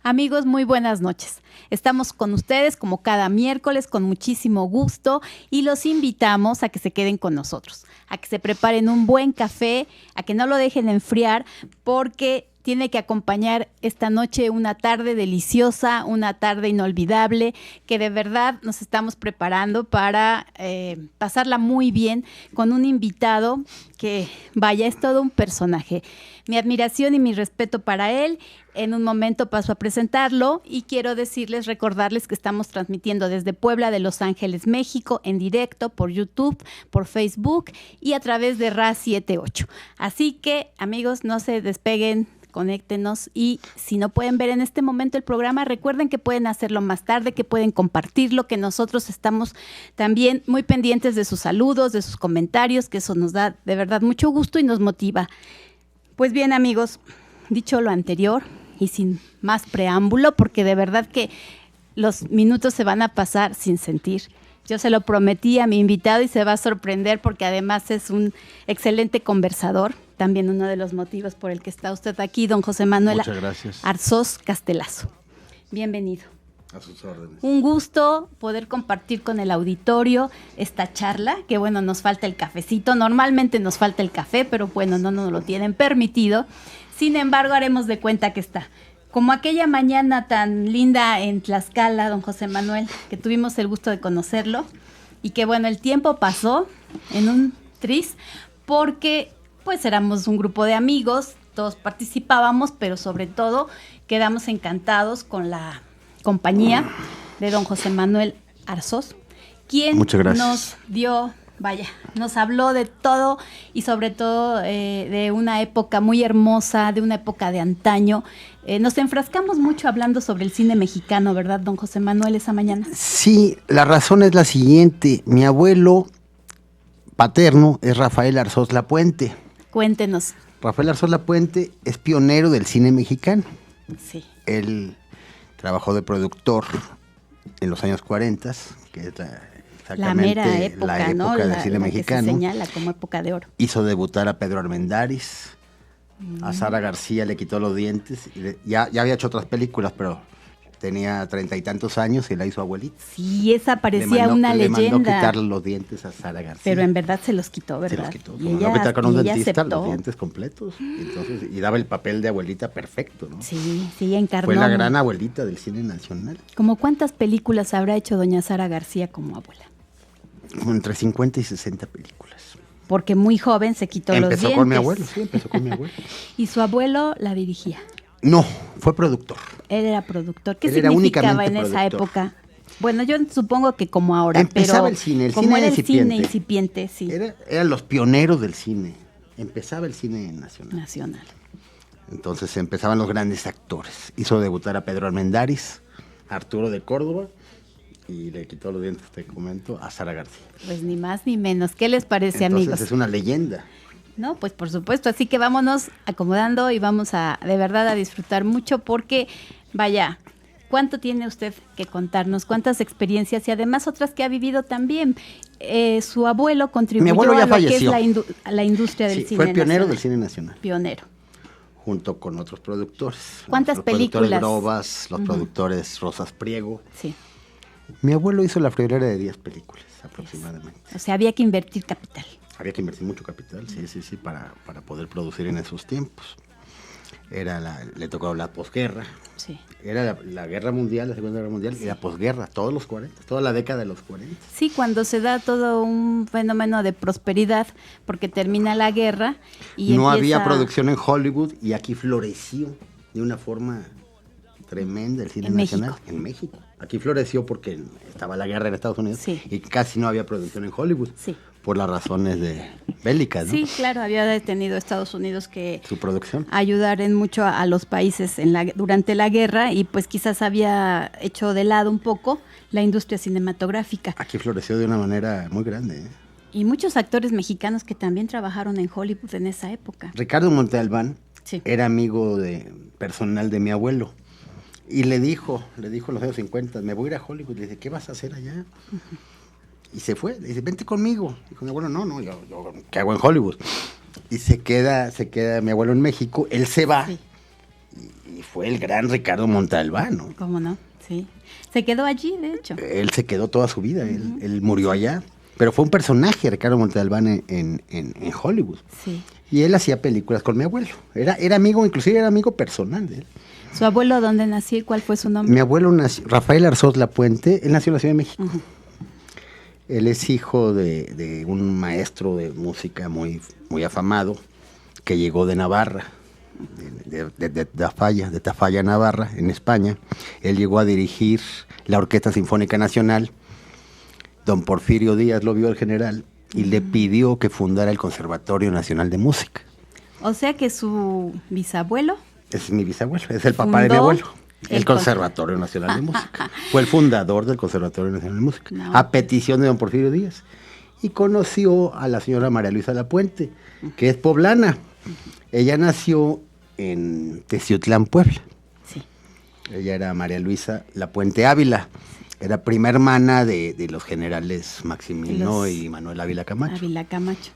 Amigos, muy buenas noches. Estamos con ustedes como cada miércoles con muchísimo gusto y los invitamos a que se queden con nosotros, a que se preparen un buen café, a que no lo dejen enfriar porque tiene que acompañar esta noche una tarde deliciosa, una tarde inolvidable, que de verdad nos estamos preparando para pasarla muy bien con un invitado que, vaya, es todo un personaje. Mi admiración y mi respeto para él. En un momento paso a presentarlo y quiero recordarles que estamos transmitiendo desde Puebla de Los Ángeles, México, en directo por YouTube, por Facebook y a través de RA78. Así que, amigos, no se despeguen, conéctenos y si no pueden ver en este momento el programa, recuerden que pueden hacerlo más tarde, que pueden compartirlo, que nosotros estamos también muy pendientes de sus saludos, de sus comentarios, que eso nos da de verdad mucho gusto y nos motiva. Pues bien, amigos, dicho lo anterior y sin más preámbulo, porque de verdad que los minutos se van a pasar sin sentir. Yo se lo prometí a mi invitado y se va a sorprender porque además es un excelente conversador. También uno de los motivos por el que está usted aquí, don José Manuel Arzós Castelazo. Bienvenido. A sus órdenes. Un gusto poder compartir con el auditorio esta charla, que bueno, nos falta el cafecito. Normalmente nos falta el café, pero bueno, no nos lo tienen permitido. Sin embargo, haremos de cuenta que está. Como aquella mañana tan linda en Tlaxcala, don José Manuel, que tuvimos el gusto de conocerlo, y que bueno, el tiempo pasó en un tris, porque pues éramos un grupo de amigos, todos participábamos, pero sobre todo quedamos encantados con la compañía de don José Manuel Arzós, quien nos dio, nos habló de todo y sobre todo de una época muy hermosa, de una época de antaño. Nos enfrascamos mucho hablando sobre el cine mexicano, ¿verdad, don José Manuel, esa mañana? Sí, la razón es la siguiente. Mi abuelo paterno es Rafael Arzós Lapuente. Cuéntenos. Rafael Arzós Lapuente es pionero del cine mexicano. Sí. Él trabajó de productor en los años 40, que es la mera época, la época, ¿no? del cine mexicano. Que se señala como época de oro. Hizo debutar a Pedro Armendáriz, a Sara García le quitó los dientes. Ya había hecho otras películas, pero tenía 30 y tantos años y la hizo abuelita. Sí, esa parecía una leyenda. Le mandó quitarle los dientes a Sara García. Pero en verdad se los quitó, ¿verdad? Se los quitó. Y ella, quitar con un dentista los dientes completos. Entonces, y daba el papel de abuelita perfecto, ¿no? Sí, encarnó. Fue la gran abuelita del cine nacional. ¿Cómo cuántas películas habrá hecho doña Sara García como abuela? Entre 50 y 60 películas. Porque muy joven se quitó los dientes. Empezó con mi abuelo, sí, empezó con mi abuelo. ¿Y su abuelo la dirigía? No, fue productor. Él era productor. ¿Qué significaba en esa época? Bueno, yo supongo que como ahora, empezaba pero el como cine era incipiente. El cine incipiente, sí. Eran los pioneros del cine. Empezaba el cine nacional. Entonces empezaban los grandes actores. Hizo debutar a Pedro Armendáriz, a Arturo de Córdoba y le quitó los dientes, te comento, a Sara García. Pues ni más ni menos. ¿Qué les parece, Entonces, amigos? Es una leyenda. No, pues por supuesto, así que vámonos acomodando y vamos a de verdad a disfrutar mucho porque, vaya, ¿cuánto tiene usted que contarnos? ¿Cuántas experiencias y además otras que ha vivido también? Su abuelo contribuyó ya a lo falleció. Que es la industria del cine fue pionero nacional. del cine nacional. Pionero. Junto con otros productores. ¿Cuántas películas? Los productores Brobas, los productores Rosas Priego. Sí. Mi abuelo hizo la friolera de 10 películas aproximadamente. O sea, había que invertir capital. Había que invertir mucho capital, sí, para poder producir en esos tiempos. Le tocó la posguerra. Sí. Era la guerra mundial, la Segunda Guerra Mundial, y la posguerra, todos los 40, toda la década de los 40. Sí, cuando se da todo un fenómeno de prosperidad, porque termina la guerra y no había producción en Hollywood y aquí floreció de una forma tremenda el cine nacional. En México. Aquí floreció porque estaba la guerra en Estados Unidos y casi no había producción en Hollywood. Sí. Por las razones bélicas, ¿no? Sí, claro, había detenido Estados Unidos que su producción ayudar en mucho a los países durante la guerra y pues quizás había hecho de lado un poco la industria cinematográfica. Aquí floreció de una manera muy grande, ¿eh? Y muchos actores mexicanos que también trabajaron en Hollywood en esa época. Ricardo Montalbán era amigo personal de mi abuelo y le dijo en los años 50, me voy a ir a Hollywood. Le dice, ¿qué vas a hacer allá? Y se fue, le dice, vente conmigo. Dijo mi abuelo, no, yo ¿qué hago en Hollywood? Y se queda mi abuelo en México, él se va y fue el gran Ricardo Montalbán, ¿no? ¿Cómo no? Sí. Se quedó allí, de hecho. Él se quedó toda su vida, él murió allá. Pero fue un personaje, Ricardo Montalbán, en Hollywood. Sí. Y él hacía películas con mi abuelo. Era amigo, inclusive era amigo personal de él. ¿Su abuelo dónde nació y cuál fue su nombre? Mi abuelo nació, Rafael Arzós Lapuente, él nació en la Ciudad de México. Uh-huh. Él es hijo de un maestro de música muy, muy afamado que llegó de Navarra, de Tafalla, Navarra, en España. Él llegó a dirigir la Orquesta Sinfónica Nacional. Don Porfirio Díaz lo vio al general y le pidió que fundara el Conservatorio Nacional de Música. O sea que su bisabuelo... Es mi bisabuelo, es el papá de mi abuelo. El Conservatorio Nacional de Música. Fue el fundador del Conservatorio Nacional de Música, a petición de don Porfirio Díaz. Y conoció a la señora María Luisa Lapuente, que es poblana. Ella nació en Teciutlán, Puebla. Sí. Ella era María Luisa Lapuente Ávila. Era prima hermana de los generales Maximino y Manuel Ávila Camacho. Ávila Camacho.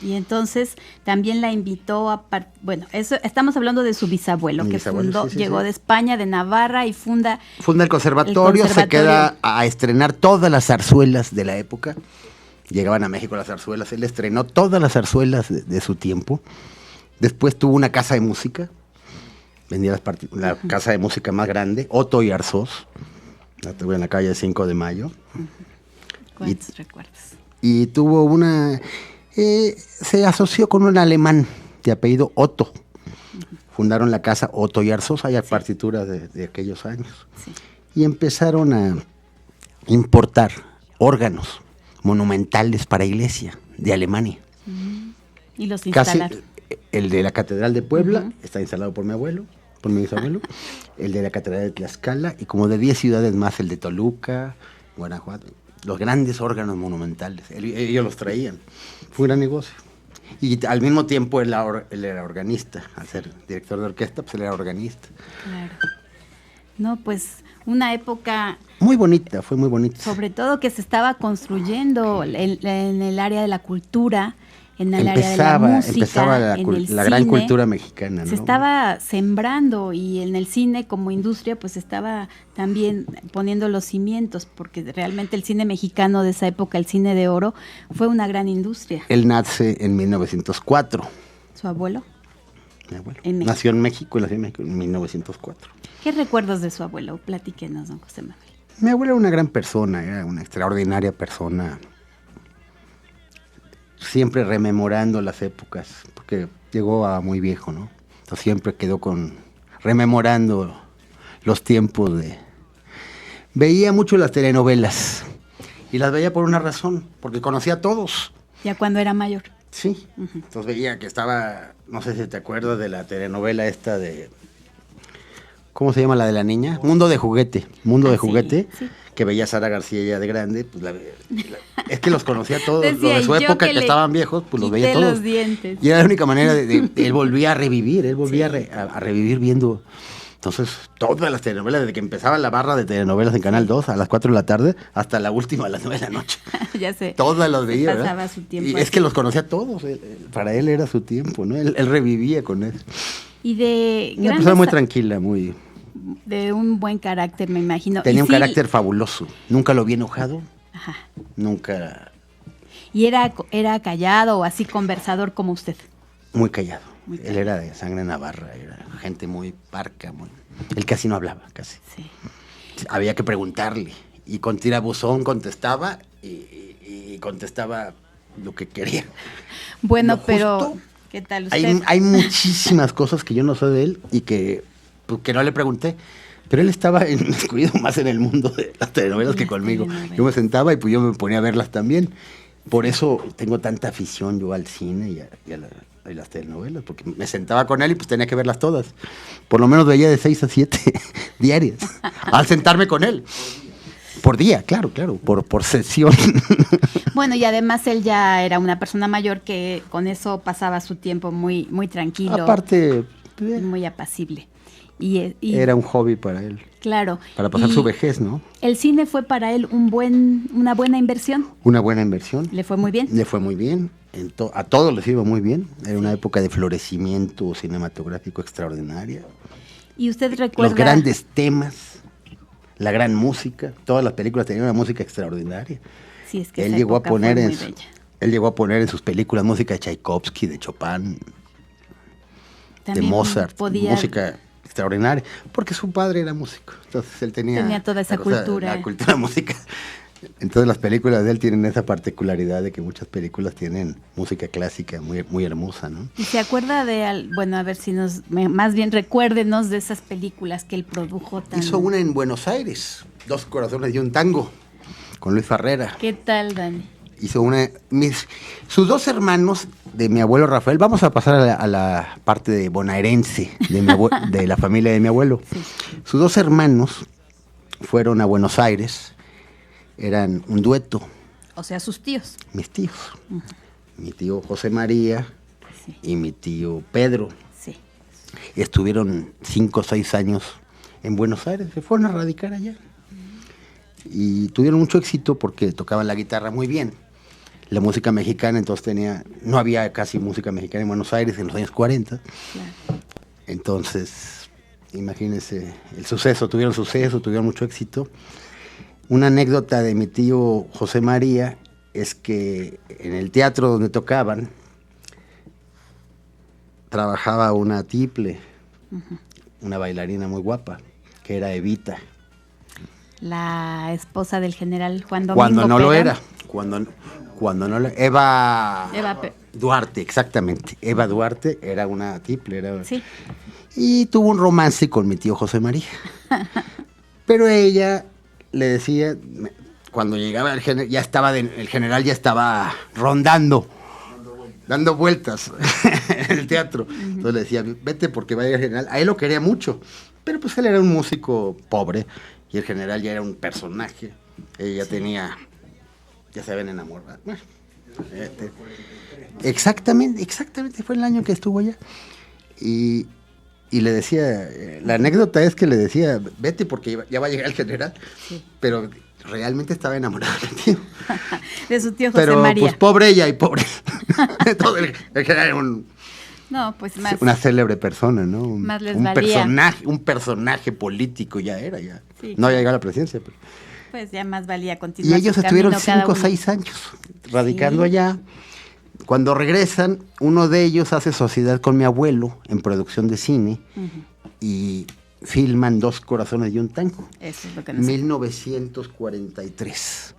Y entonces también la invitó a... Bueno, eso estamos hablando de su bisabuelo, que fundó, llegó de España, de Navarra, y funda el conservatorio, se queda a estrenar todas las zarzuelas de la época. Llegaban a México las zarzuelas, él estrenó todas las zarzuelas de su tiempo. Después tuvo una casa de música, vendía la casa de música más grande, Otto y Arzós, la tuve en la calle 5 de Mayo. ¿Cuántos recuerdos? Y tuvo una... se asoció con un alemán de apellido Otto. Fundaron la casa Otto y Arzós, hay partituras de aquellos años. Sí. Y empezaron a importar órganos monumentales para iglesia de Alemania. Y los instalaron. Casi el de la Catedral de Puebla está instalado por mi abuelo, por mi bisabuelo, el de la Catedral de Tlaxcala y como de 10 ciudades más, el de Toluca, Guanajuato. Los grandes órganos monumentales, ellos los traían. Fue un gran negocio. Y al mismo tiempo él era organista, al ser director de orquesta, pues él era organista. Claro. No, pues una época... Muy bonita, fue muy bonita. Sobre todo que se estaba construyendo en el área de la cultura, en el área de la música, empezaba la gran cultura mexicana, ¿no? Se estaba sembrando y en el cine como industria pues estaba también poniendo los cimientos, porque realmente el cine mexicano de esa época, el cine de oro, fue una gran industria. Él nace en 1904. ¿Su abuelo? Mi abuelo. Nació en México en 1904. ¿Qué recuerdos de su abuelo? Platíquenos, don José Manuel. Mi abuelo era una gran persona, era una extraordinaria persona. Siempre rememorando las épocas, porque llegó a muy viejo, ¿no? Entonces siempre quedó rememorando los tiempos Veía mucho las telenovelas, y las veía por una razón, porque conocía a todos. ¿Ya cuando era mayor? Sí, entonces veía que estaba, no sé si te acuerdas de la telenovela esta de... ¿Cómo se llama la de la niña? Mundo de Juguete. Sí. Que veía a Sara García ya de grande, pues es que los conocía todos, los de su época que estaban viejos, pues los veía todos. Los dientes. Y era la única manera él volvía a revivir, a revivir viendo. Entonces, todas las telenovelas, desde que empezaba la barra de telenovelas en Canal 2 a las 4 de la tarde, hasta la última a las 9 de la noche. Ya sé. Todas las veía, pasaba ¿verdad? Su tiempo y es que los conocía todos, para él era su tiempo, ¿no? Él revivía con eso. Y de una persona muy tranquila, muy... De un buen carácter, me imagino. Tenía un carácter fabuloso. Nunca lo vi enojado. Ajá. Nunca. ¿Y era callado o así conversador como usted? Muy callado. Él era de sangre navarra, era gente muy parca. Él casi no hablaba, casi. Sí. Había que preguntarle. Y con tirabuzón contestaba y contestaba lo que quería. Bueno, pero ¿qué tal usted? Hay muchísimas cosas que yo no sé de él y que no le pregunté, pero él estaba inmiscuido más en el mundo de las telenovelas que conmigo. Yo me sentaba y pues yo me ponía a verlas también. Por eso tengo tanta afición yo al cine y a las telenovelas, porque me sentaba con él y pues tenía que verlas todas. Por lo menos veía de 6 a 7 diarias, al sentarme con él. Por día, claro, por sesión. Bueno, y además él ya era una persona mayor que con eso pasaba su tiempo muy, muy tranquilo. Aparte, muy apacible. Era un hobby para él. Claro. Para pasar su vejez, ¿no? ¿El cine fue para él una buena inversión? Una buena inversión. ¿Le fue muy bien? Le fue muy bien. A todos les iba muy bien. Era una época de florecimiento cinematográfico extraordinaria. ¿Y usted recuerda? Los grandes temas, la gran música, todas las películas tenían una música extraordinaria. Sí, es que él llegó a poner en sus películas música de Tchaikovsky, de Chopin, también de Mozart, música extraordinaria, porque su padre era músico, entonces él tenía toda esa cultura. La cultura musical. Entonces las películas de él tienen esa particularidad de que muchas películas tienen música clásica muy, muy hermosa, ¿no? ¿Y se acuerda de, bueno, a ver si más bien recuérdenos de esas películas que él produjo? Hizo una en Buenos Aires, 2 corazones y un tango, con Luis Farrera. ¿Qué tal, Dani? Hizo sus 2 hermanos de mi abuelo Rafael, vamos a pasar a la parte de bonaerense de la familia de mi abuelo. Sí. Sus 2 hermanos fueron a Buenos Aires, eran un dueto. O sea, sus tíos. Mis tíos. Uh-huh. Mi tío José María y mi tío Pedro. Sí. Estuvieron 5 o 6 años en Buenos Aires, se fueron a radicar allá. Y tuvieron mucho éxito porque tocaban la guitarra muy bien. La música mexicana, entonces no había casi música mexicana en Buenos Aires en los años 40. Claro. Entonces, imagínense, tuvieron mucho éxito. Una anécdota de mi tío José María es que en el teatro donde tocaban, trabajaba una tiple, uh-huh, una bailarina muy guapa, que era Evita. La esposa del general Juan Domingo Cuando no Perón. Lo era, cuando no lo Eva Duarte, exactamente. Eva Duarte era una tiple. Sí. Y tuvo un romance con mi tío José María. Pero ella le decía, cuando llegaba el general, el general ya estaba rondando, dando vueltas en el teatro. Uh-huh. Entonces le decía, vete porque va a llegar el general. A él lo quería mucho, pero pues él era un músico pobre y el general ya era un personaje. Ella tenía, ya se habían enamorado. Bueno, exactamente, fue el año que estuvo allá. Y le decía, la anécdota es que le decía, vete porque ya va a llegar el general, sí, pero realmente estaba enamorada de tío. De su tío José María. Pero pues pobre ella y pobre. Todo el general era una célebre persona, ¿no? Más les valía. Un personaje político ya. Sí, no había llegado a la presidencia. Pero. Pues ya más valía continuar. Y ellos estuvieron 5 o 6 años radicando allá. Cuando regresan, uno de ellos hace sociedad con mi abuelo en producción de cine, uh-huh, y filman 2 corazones y un tango. Eso es lo que necesito. 1943.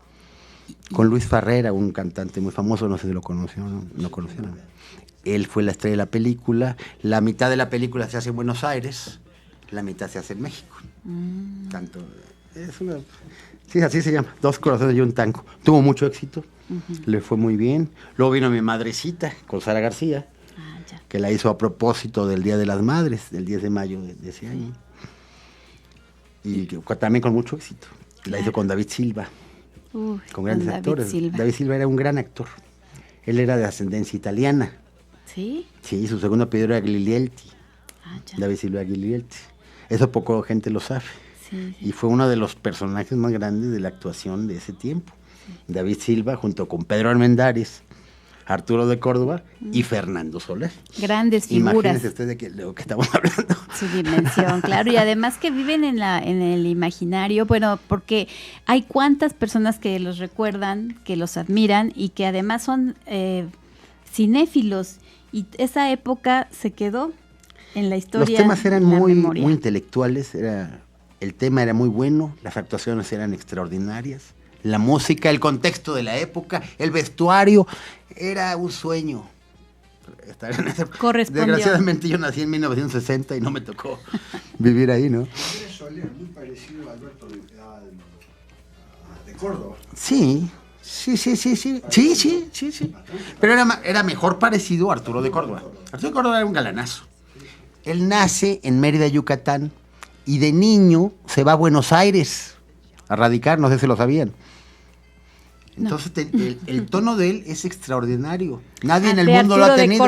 Con Luis Farrera, un cantante muy famoso, no sé si lo conocieron. No conocieron. Él fue la estrella de la película. La mitad de la película se hace en Buenos Aires, la mitad se hace en México. Tanto, sí, así se llama, 2 corazones y un tango. Tuvo mucho éxito. Uh-huh. Le fue muy bien. Luego vino Mi Madrecita con Sara García, que la hizo a propósito del Día de las Madres, del 10 de mayo de ese año. Y también con mucho éxito. Claro. La hizo con David Silva, con grandes actores. David Silva era un gran actor. Él era de ascendencia italiana. ¿Sí? Sí, su segundo apellido era Giglietti. David Silva Giglietti. Eso poco gente lo sabe. Sí. Y fue uno de los personajes más grandes de la actuación de ese tiempo. David Silva junto con Pedro Armendáriz, Arturo de Córdoba y Fernando Soler. Grandes figuras. Imagínense ustedes de lo que estamos hablando. Su dimensión, claro, y además que viven en el imaginario, bueno, porque hay cuantas personas que los recuerdan, que los admiran y que además son cinéfilos, y esa época se quedó en la historia. Los temas eran muy intelectuales, el tema era muy bueno, las actuaciones eran extraordinarias. La música, el contexto de la época, el vestuario, era un sueño. Correspondió. Desgraciadamente yo nací en 1960 y no me tocó vivir ahí, ¿no? Soler, muy parecido a Alberto de Córdoba. Sí. Pero era mejor parecido a Arturo de Córdoba. Arturo de Córdoba era un galanazo. Él nace en Mérida, Yucatán, y de niño se va a Buenos Aires a radicar, no sé si lo sabían. Entonces el tono de él es extraordinario. Nadie en el mundo lo ha tenido.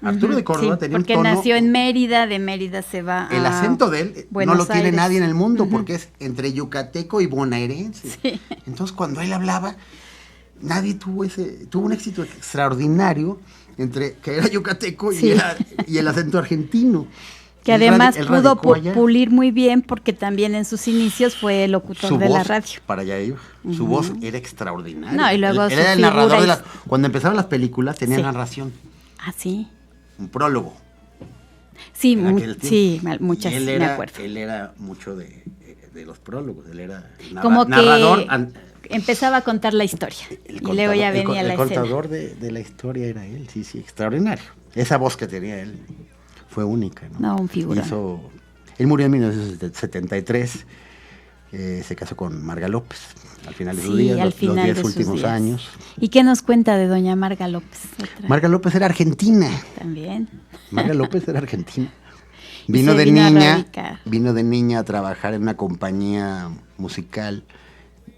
Arturo de Córdoba tenía un tono. Porque nació en Mérida, de Mérida se va el acento de él Buenos no lo tiene Aires. Nadie en el mundo, porque es entre yucateco y bonaerense. Sí. Entonces cuando él hablaba, nadie tuvo un éxito extraordinario entre que era yucateco y el acento argentino. Que además pudo pulir muy bien porque también en sus inicios fue locutor de la radio. Para allá iba. Su voz era extraordinaria. No, y luego era el narrador cuando empezaron las películas tenía narración. Ah, sí. Un prólogo. Sí, muchas, me acuerdo. Él era mucho de los prólogos, él era como narrador. Que empezaba a contar la historia y luego ya venía la escena. El contador de la historia era él, sí, extraordinario. Esa voz que tenía él fue única, ¿no? No, un figura. Él murió en 1973, se casó con Marga López, al final de sus días, los 10 últimos años. ¿Y qué nos cuenta de doña Marga López? Marga López era argentina. También. Marga López era argentina. Vino de niña a trabajar en una compañía musical.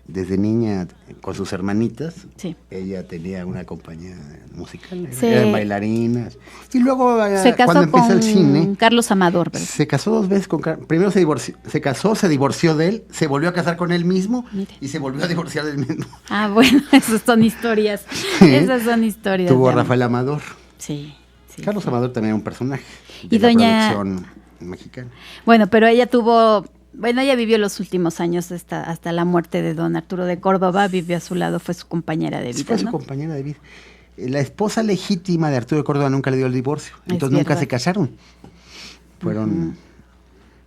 Desde niña, con sus hermanitas, ella tenía una compañía musical, eran bailarinas. Y luego, cuando empieza el cine, Carlos Amador, ¿verdad? Se casó 2 veces con primero se casó, se divorció de él, se volvió a casar con él mismo. Mire. Y se volvió a divorciar del mismo. Ah, bueno, esas son historias. Esas son historias. Tuvo a Rafael Amador. Sí. Carlos Amador también era un personaje de la producción mexicana. Bueno, pero ella ella vivió los últimos años hasta la muerte de don Arturo de Córdoba, vivió a su lado, fue su compañera de vida. Fue su compañera de vida. La esposa legítima de Arturo de Córdoba nunca le dio el divorcio, entonces nunca se casaron. Fueron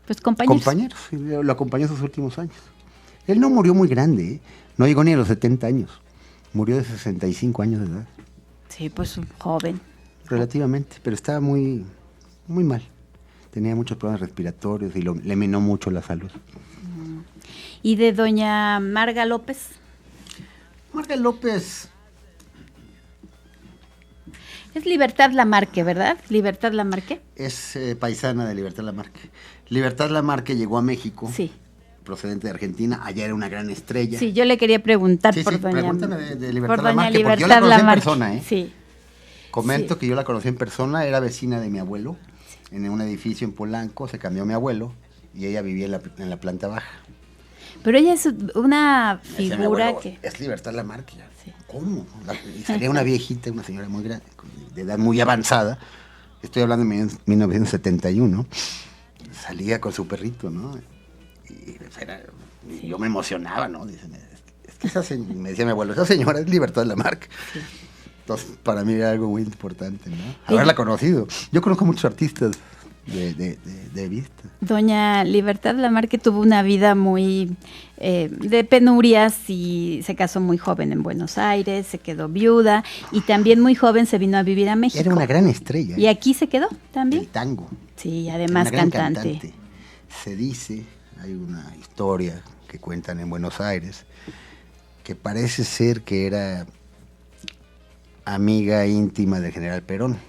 pues compañeros. Lo acompañó en sus últimos años. Él no murió muy grande, no llegó ni a los 70 años, murió de 65 años de edad. Sí, pues un joven. Relativamente, pero estaba muy, muy mal. Tenía muchos problemas respiratorios y le minó mucho la salud. ¿Y de doña Marga López? Marga López. Es Libertad Lamarque, ¿verdad? Libertad Lamarque. Es paisana de Libertad Lamarque. Libertad Lamarque llegó a México. Sí. Procedente de Argentina, allá era una gran estrella. Sí, yo le quería preguntar por doña... Pregúntame de Libertad Lamarque, porque yo la conocí en persona, ¿eh? Sí. Comento que yo la conocí en persona, era vecina de mi abuelo. En un edificio en Polanco, se cambió mi abuelo y ella vivía en la planta baja. Pero ella es una figura que... Es Libertad Lamarque. Sí. ¿Cómo? Salía una viejita, una señora muy grande, de edad muy avanzada. Estoy hablando de 1971. Salía con su perrito, ¿no? Y yo me emocionaba, ¿no? Dicen, es que me decía mi abuelo, esa señora es Libertad Lamarque. Sí. Entonces, para mí era algo muy importante, ¿no? Haberla conocido. Yo conozco muchos artistas de vista. Doña Libertad Lamarque tuvo una vida muy de penurias y se casó muy joven en Buenos Aires, se quedó viuda y también muy joven se vino a vivir a México. Era una gran estrella. ¿Y aquí se quedó también? El tango. Sí, además cantante. Se dice, hay una historia que cuentan en Buenos Aires, que parece ser que era amiga íntima del general Perón.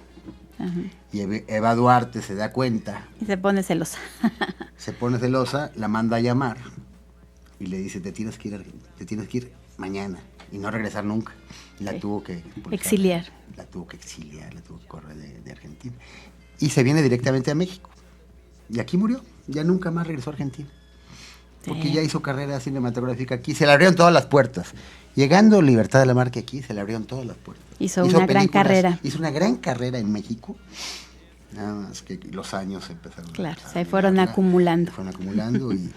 Ajá. Y Eva Duarte se da cuenta. Y se pone celosa. La manda a llamar y le dice, te tienes que ir mañana y no regresar nunca. Y la tuvo que exiliar. La tuvo que correr de Argentina. Y se viene directamente a México. Y aquí murió, ya nunca más regresó a Argentina. Porque ya hizo carrera cinematográfica aquí, se le abrieron todas las puertas. Llegando Libertad Lamarque aquí, se le abrieron todas las puertas. Hizo una gran carrera. Hizo una gran carrera en México. Nada más que los años empezaron. Claro, se fueron acumulando.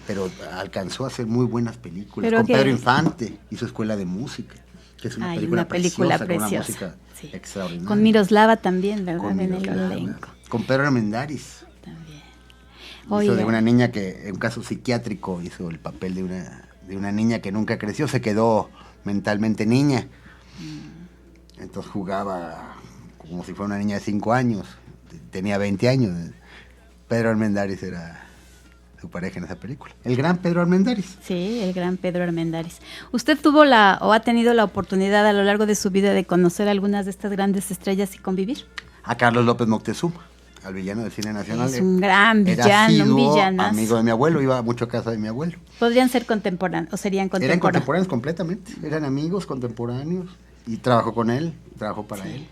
Pero alcanzó a hacer muy buenas películas. Con Pedro Infante hizo Escuela de Música, que es una película preciosa. Con una música extraordinaria. Con Miroslava también, ¿verdad? En el elenco. Con Pedro Armendáriz. También. Hizo de una niña que, en un caso psiquiátrico, hizo el papel de una niña que nunca creció, se quedó mentalmente niña. Entonces jugaba como si fuera una niña de 5 años. Tenía 20 años. Pedro Armendáriz era su pareja en esa película. El gran Pedro Armendáriz. Sí, el gran Pedro Armendáriz. ¿Usted tuvo o ha tenido la oportunidad a lo largo de su vida de conocer algunas de estas grandes estrellas y convivir? A Carlos López Moctezuma, al villano del cine nacional. Es un gran villano, un villanazo. Amigo de mi abuelo, iba mucho a casa de mi abuelo. ¿Podrían ser contemporáneos o serían contemporáneos? Eran contemporáneos completamente, eran amigos contemporáneos y trabajó con él, trabajó para él.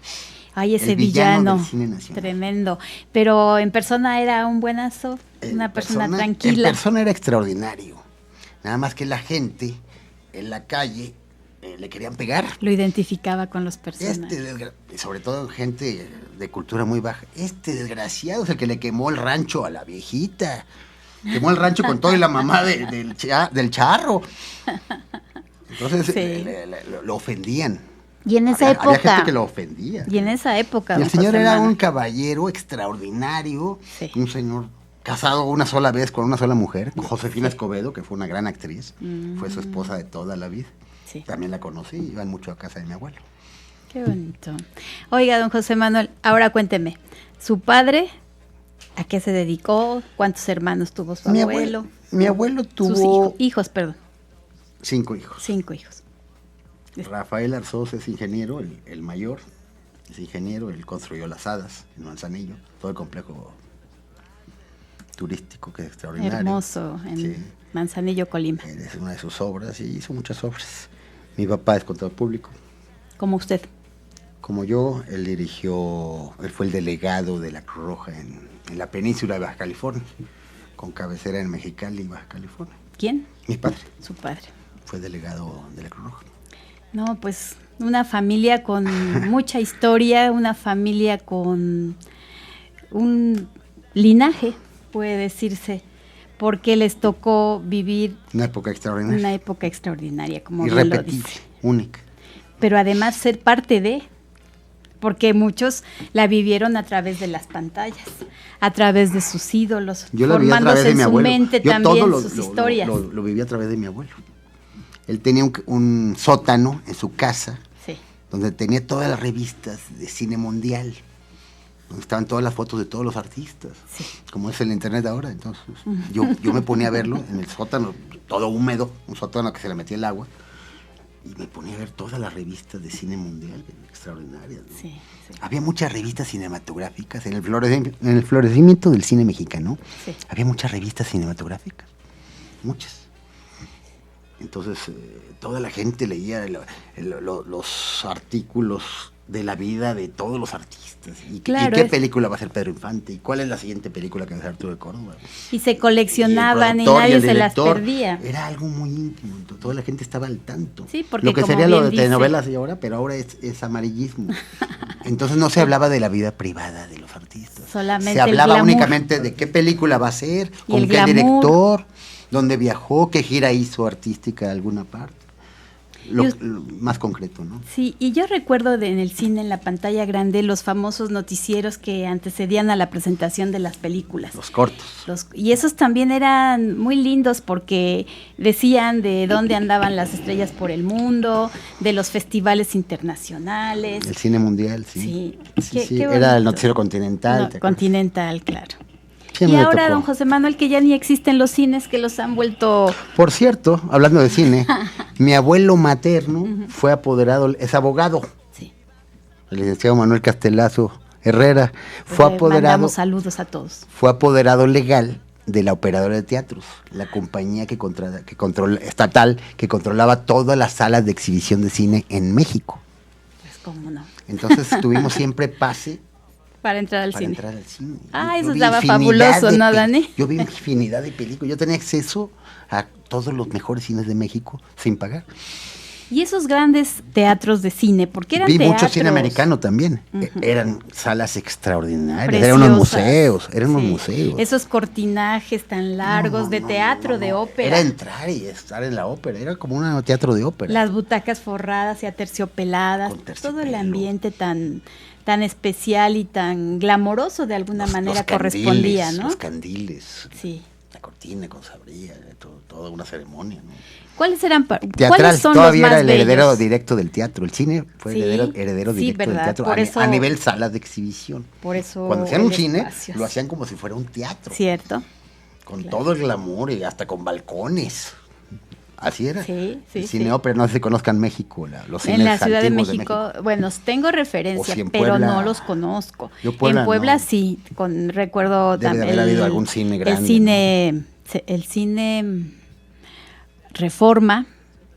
Ay, ese villano, tremendo. Pero en persona era un buenazo, una persona tranquila. En persona era extraordinario. Nada más que la gente en la calle le querían pegar. Lo identificaba con los personajes. Sobre todo gente de cultura muy baja. Este desgraciado es el que le quemó el rancho a la viejita. Quemó el rancho con todo y la mamá del charro. Entonces lo ofendían. Y en esa época. Había gente que lo ofendía. Y en esa época. Y el señor era un caballero extraordinario, un señor casado una sola vez con una sola mujer, Josefina Escobedo, que fue una gran actriz, fue su esposa de toda la vida. Sí. También la conocí, iban mucho a casa de mi abuelo. Qué bonito. Oiga, don José Manuel, ahora cuénteme, ¿su padre a qué se dedicó? ¿Cuántos hermanos tuvo su abuelo? Mi abuelo tuvo... Sus hijos, perdón. 5 hijos. 5 hijos. Rafael Arzós es ingeniero, el mayor, es ingeniero, él construyó las hadas en Manzanillo, todo el complejo turístico que es extraordinario. Hermoso, en Manzanillo, Colima. Es una de sus obras y hizo muchas obras. Mi papá es contador público. ¿Como usted? Como yo, él fue el delegado de la Cruz Roja en la península de Baja California, con cabecera en Mexicali, Baja California. ¿Quién? Mi padre. Su padre. Fue delegado de la Cruz Roja. No, pues una familia con mucha historia, una familia con un linaje, puede decirse, porque les tocó vivir una época extraordinaria, como bien lo dice. Única. Pero además ser parte de, porque muchos la vivieron a través de las pantallas, a través de sus ídolos, formándose en su mente también sus historias. Lo viví a través de mi abuelo. Él tenía un sótano en su casa, donde tenía todas las revistas de cine mundial, donde estaban todas las fotos de todos los artistas, como es el internet ahora. Entonces yo me ponía a verlo en el sótano, todo húmedo, un sótano que se le metía el agua, y me ponía a ver todas las revistas de cine mundial, extraordinarias, ¿no? Había muchas revistas cinematográficas en el florecimiento del cine mexicano. Había muchas revistas cinematográficas, muchas. Entonces, toda la gente leía los artículos de la vida de todos los artistas. ¿Y qué película va a ser Pedro Infante? ¿Y cuál es la siguiente película que va a ser Arturo de Córdoba? Y se coleccionaban y nadie se las perdía. Era algo muy íntimo, toda la gente estaba al tanto. Sí, porque lo que sería lo de telenovelas y ahora, pero ahora es amarillismo. Entonces no se hablaba de la vida privada de los artistas. Solamente se hablaba únicamente de qué película va a ser, con qué director, dónde viajó, qué gira hizo artística de alguna parte. Lo más concreto, ¿no? Sí, y yo recuerdo en el cine, en la pantalla grande, los famosos noticieros que antecedían a la presentación de las películas. Los cortos. Y esos también eran muy lindos porque decían de dónde andaban las estrellas por el mundo, de los festivales internacionales. El cine mundial, sí. Sí, era el noticiero Continental. Continental, claro. Y ahora, don José Manuel, que ya ni existen los cines, que los han vuelto... Por cierto, hablando de cine, mi abuelo materno fue apoderado, es abogado. Sí. El licenciado Manuel Castelazo Herrera fue apoderado... Mandamos saludos a todos. Fue apoderado legal de la Operadora de Teatros, la compañía estatal que controlaba todas las salas de exhibición de cine en México. Pues cómo no. Entonces tuvimos siempre pase... Para entrar al cine. Ah, eso estaba fabuloso, ¿no, Dani? Yo vi infinidad de películas. Yo tenía acceso a todos los mejores cines de México sin pagar. Y esos grandes teatros de cine, porque eran teatros... Vi mucho cine americano también. Eran salas extraordinarias. Preciosas. Eran unos museos. Esos cortinajes tan largos de teatro, de ópera. Era entrar y estar en la ópera. Era como un teatro de ópera. Las butacas forradas y aterciopeladas. Todo el ambiente tan especial y tan glamoroso de alguna manera correspondía, ¿no? Los candiles, sí. La cortina con sabría, toda una ceremonia, ¿no? ¿Cuáles eran? Teatral, ¿cuáles son todavía los más era el heredero directo del teatro. El cine fue heredero directo ¿verdad? del teatro por eso, a nivel salas de exhibición. Por eso cuando hacían un cine, lo hacían como si fuera un teatro. Cierto. Con todo el glamour y hasta con balcones. Así era. Sí. Cine ópera, no sé si conozcan México, los cines en la Ciudad de México. Bueno, tengo referencia, pero no los conozco. En Puebla no. Sí, recuerdo también. Debe haber habido algún cine grande. El cine Reforma.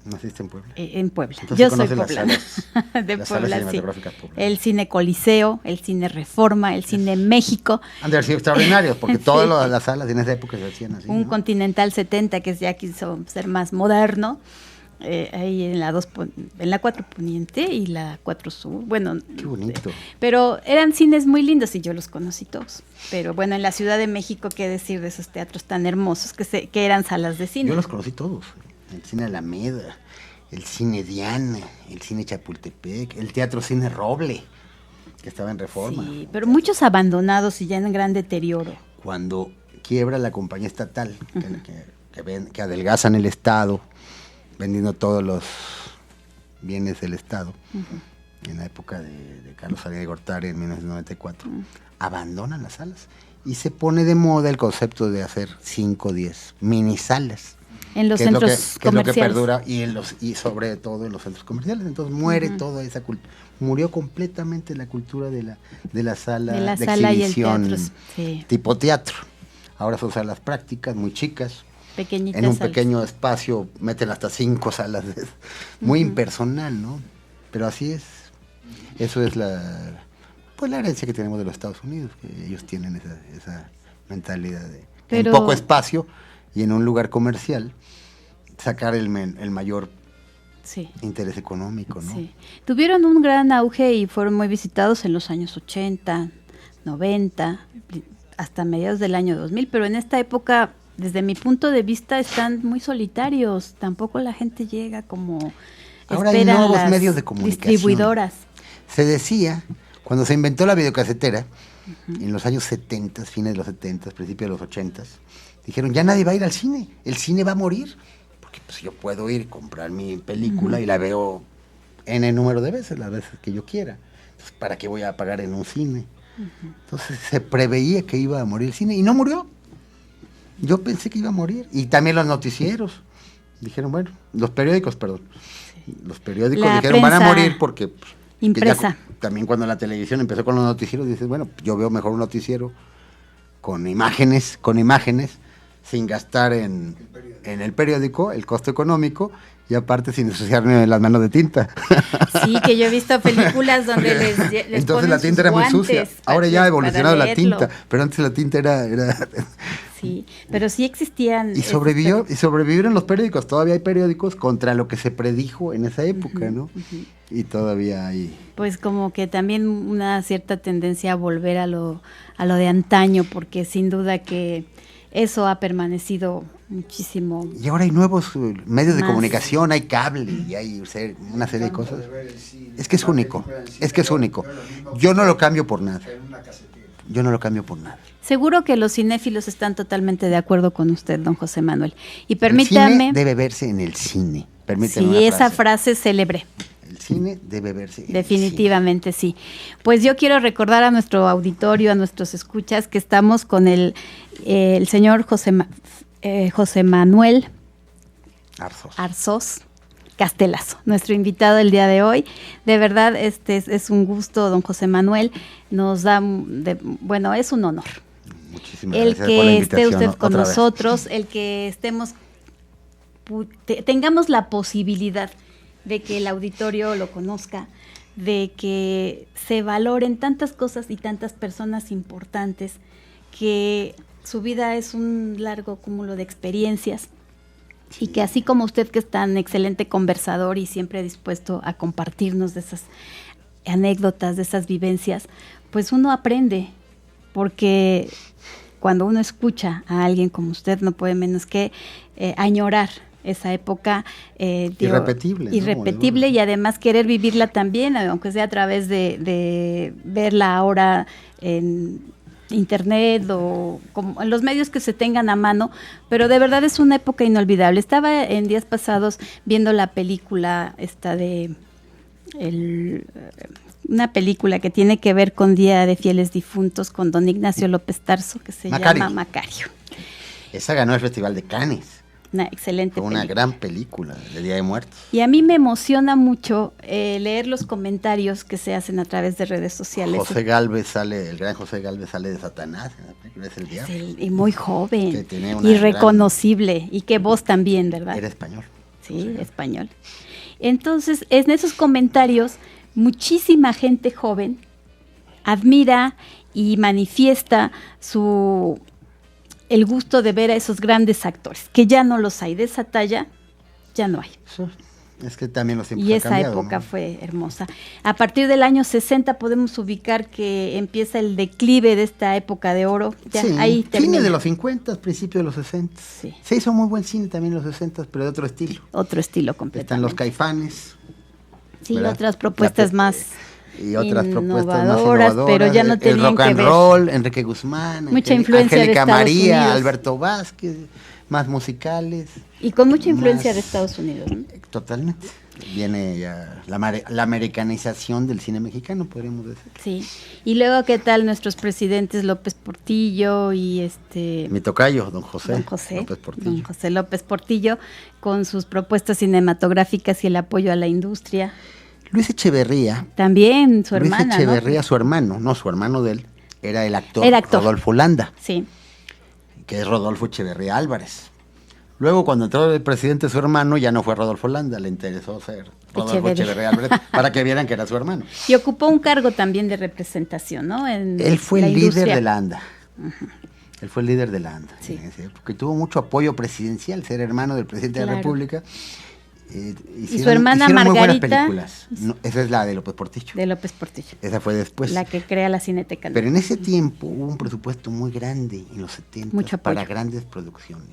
¿Naciste en Puebla? En Puebla. Entonces, yo soy poblana. De Puebla, sí. El cine Coliseo, el cine Reforma, el cine México. Han de haber sido extraordinarios, porque todas las salas en esa época se hacían así. Un Continental 70 que ya quiso ser más moderno. ahí en la 4 Poniente y la 4 Sur. Bueno, qué bonito. Pero eran cines muy lindos y yo los conocí todos. Pero bueno, en la Ciudad de México, qué decir de esos teatros tan hermosos que eran salas de cine. Yo los conocí todos. El cine Alameda, el cine Diana, el cine Chapultepec, el teatro Cine Roble, que estaba en Reforma. Sí, pero muchos abandonados y ya en gran deterioro. Cuando quiebra la compañía estatal, que adelgazan el Estado, vendiendo todos los bienes del Estado, en la época de Carlos Salinas de Gortari en 1994, abandonan las salas y se pone de moda el concepto de hacer 5 o 10 mini salas. En los centros comerciales. Que es lo que perdura y sobre todo en los centros comerciales. Entonces muere toda esa cultura. Murió completamente la cultura de la sala de exhibición y el teatro, sí. Tipo teatro. Ahora son salas prácticas, muy chicas. Pequeñitas en un salas. Pequeño espacio meten hasta 5 salas. Muy impersonal, ¿no? Pero así es. Eso es la herencia que tenemos de los Estados Unidos, que ellos tienen esa mentalidad de en poco espacio y en un lugar comercial sacar el mayor interés económico, ¿no? Sí. Tuvieron un gran auge y fueron muy visitados en los años 80, 90, hasta mediados del año 2000, pero en esta época, desde mi punto de vista, están muy solitarios. Tampoco la gente llega como ahora hay nuevos medios de comunicación. Distribuidoras. Se decía, cuando se inventó la videocasetera, en los años 70, fines de los 70, principios de los 80, dijeron, ya nadie va a ir al cine, el cine va a morir, porque pues yo puedo ir, comprar mi película y la veo en el número de veces, las veces que yo quiera. Entonces, ¿para qué voy a pagar en un cine? Entonces se preveía que iba a morir el cine y no murió. Yo pensé que iba a morir. Y también los noticieros. Dijeron, bueno, los periódicos dijeron, van a morir porque... impresa. También cuando la televisión empezó con los noticieros, dices, bueno, yo veo mejor un noticiero con imágenes, sin gastar en el periódico, el costo económico, y aparte sin ensuciarme las manos de tinta. Sí, que yo he visto películas donde les entonces la tinta era muy sucia. Ahora ya ha evolucionado la tinta, pero antes la tinta era... Sí, pero sí existían... Y sobrevivieron los periódicos. Todavía hay periódicos contra lo que se predijo en esa época, ¿no? Y todavía hay... Pues como que también una cierta tendencia a volver a lo de antaño, porque sin duda que eso ha permanecido muchísimo. Y ahora hay nuevos medios de comunicación, hay cable y hay una serie de cosas. Es que es único, Yo no lo cambio por nada. Seguro que los cinéfilos están totalmente de acuerdo con usted, don José Manuel. Y permítame... El cine debe verse en el cine. Permítame sí, esa frase célebre. El cine debe verse en definitivamente el cine. Sí. Pues yo quiero recordar a nuestro auditorio, a nuestros escuchas, que estamos con el señor José Manuel Arzós Castelazo, nuestro invitado el día de hoy. De verdad, es un gusto, don José Manuel. Nos da, es un honor. Muchísimas gracias por la invitación. Esté usted con nosotros, el que tengamos la posibilidad de que el auditorio lo conozca, de que se valoren tantas cosas y tantas personas importantes, que su vida es un largo cúmulo de experiencias. Y que así como usted, que es tan excelente conversador y siempre dispuesto a compartirnos de esas anécdotas, de esas vivencias, pues uno aprende, porque cuando uno escucha a alguien como usted no puede menos que añorar esa época irrepetible, y además querer vivirla también, aunque sea a través de verla ahora en internet o como en los medios que se tengan a mano, pero de verdad es una época inolvidable. Estaba en días pasados viendo la película una película que tiene que ver con Día de Fieles Difuntos, con don Ignacio López Tarso, que se llama Macario. Esa ganó el Festival de Cannes. Una excelente película. Una gran película de Día de Muertos. Y a mí me emociona mucho leer los comentarios que se hacen a través de redes sociales. El gran José Gálvez sale de Satanás, es el diablo. Y muy joven, y reconocible, y qué voz también, ¿verdad? Era español. Sí, español. Entonces, en esos comentarios, muchísima gente joven admira y manifiesta el gusto de ver a esos grandes actores, que ya no los hay de esa talla, ya no hay. Sí. Es que también los tiempos Y han esa cambiado, época ¿no? fue hermosa. A partir del año 60 podemos ubicar que empieza el declive de esta época de oro. Ya, Sí, ahí termina. fines de los 50, principios de los 60. Sí. Se hizo muy buen cine también en los 60, pero de otro estilo. Otro estilo completamente. Están los Caifanes. Sí, ¿verdad? otras propuestas más y otras propuestas más innovadoras, pero ya no el tenían rock que and ver. roll, Enrique Guzmán, Mucha influencia de Angélica Estados María, Unidos. Alberto Vázquez, más musicales. Y con mucha influencia más- de Estados Unidos, ¿no? Totalmente. Viene ya la americanización del cine mexicano, podríamos decir. Sí. Y luego, ¿qué tal nuestros presidentes López Portillo y Mi tocayo, don José. López Portillo, con sus propuestas cinematográficas y el apoyo a la industria? Luis Echeverría. También su hermana, Luis Echeverría, su hermano de él, era el actor, Era actor. Rodolfo Landa, Sí. que es Rodolfo Echeverría Álvarez. Luego, cuando entró el presidente, su hermano, ya no fue Rodolfo Landa, le interesó ser Rodolfo Echeverría Álvarez, para que vieran que era su hermano. Y ocupó un cargo también de representación, ¿no? Él fue la el líder industria. de la ANDA. Él fue el líder de la ANDA, Sí. porque tuvo mucho apoyo presidencial, ser hermano del presidente de la Claro. República. Y su hermana hicieron muy buenas Margarita. películas. No, esa es la de López Portillo. De López Portillo. Esa fue después. La que crea la Cineteca. Pero en ese tiempo hubo un presupuesto muy grande en los 70 Mucho apoyo. para grandes producciones.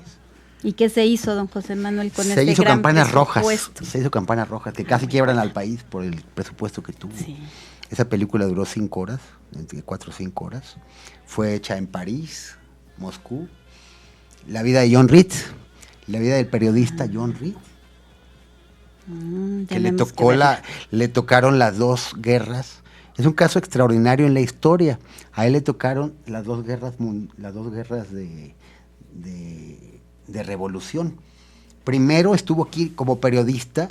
¿Y qué se hizo, don José Manuel, con Se este hizo gran Campanas Rojas. presupuesto? Se hizo Campanas Rojas, que casi quiebran al país por el presupuesto que tuvo. Sí. Esa película duró 5 horas, entre 4 o 5 horas. Fue hecha en París, Moscú. La vida de John Reed, la vida del periodista John Reed, que le Tenemos tocó verla. le tocaron las dos guerras. Es un caso extraordinario en la historia. A él le tocaron las dos guerras de revolución. Primero estuvo aquí como periodista,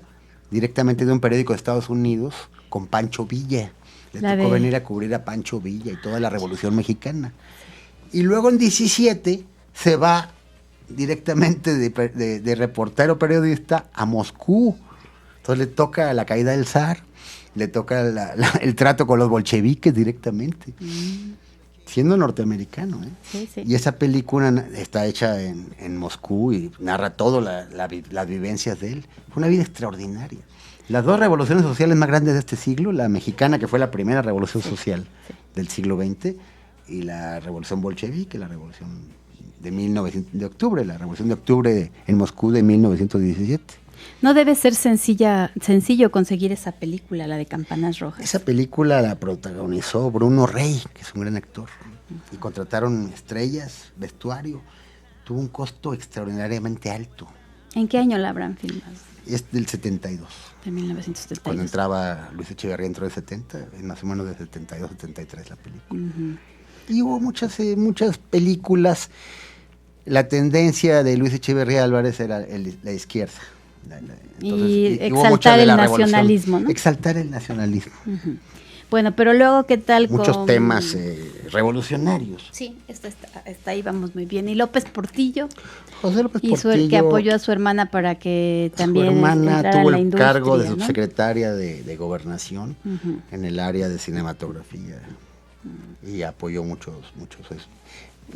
directamente de un periódico de Estados Unidos, con Pancho Villa. Le tocó venir a cubrir a Pancho Villa y toda la Revolución Mexicana. Y luego en 17 se va directamente de reportero periodista a Moscú. Entonces le toca la caída del zar, le toca el trato con los bolcheviques directamente, siendo norteamericano. Sí, sí. Y esa película está hecha en Moscú y narra todo las vivencias de él. Fue una vida extraordinaria. Las dos revoluciones sociales más grandes de este siglo, la mexicana, que fue la primera revolución social del siglo XX, y la revolución bolchevique, la revolución de octubre, la revolución de octubre en Moscú de 1917. No debe ser sencillo conseguir esa película, la de Campanas Rojas. Esa película la protagonizó Bruno Rey, que es un gran actor, y contrataron estrellas, vestuario. Tuvo un costo extraordinariamente alto. ¿En qué año la habrán filmado? Es del 72. De 1972. Cuando entraba Luis Echeverría, entró del 70, es más o menos de 72, 73 la película. Y hubo muchas películas. La tendencia de Luis Echeverría Álvarez era la izquierda. Y hubo mucha exaltar de el la revolución. nacionalismo, ¿no? Exaltar el nacionalismo. Bueno, pero luego, ¿qué tal Muchos temas revolucionarios. Sí, está ahí, vamos muy bien. Y López Portillo, José López y Portillo, que apoyó a su hermana para que también su hermana entrara tuvo en la el industria, cargo de ¿no? subsecretaria de Gobernación en el área de cinematografía y apoyó muchos eso.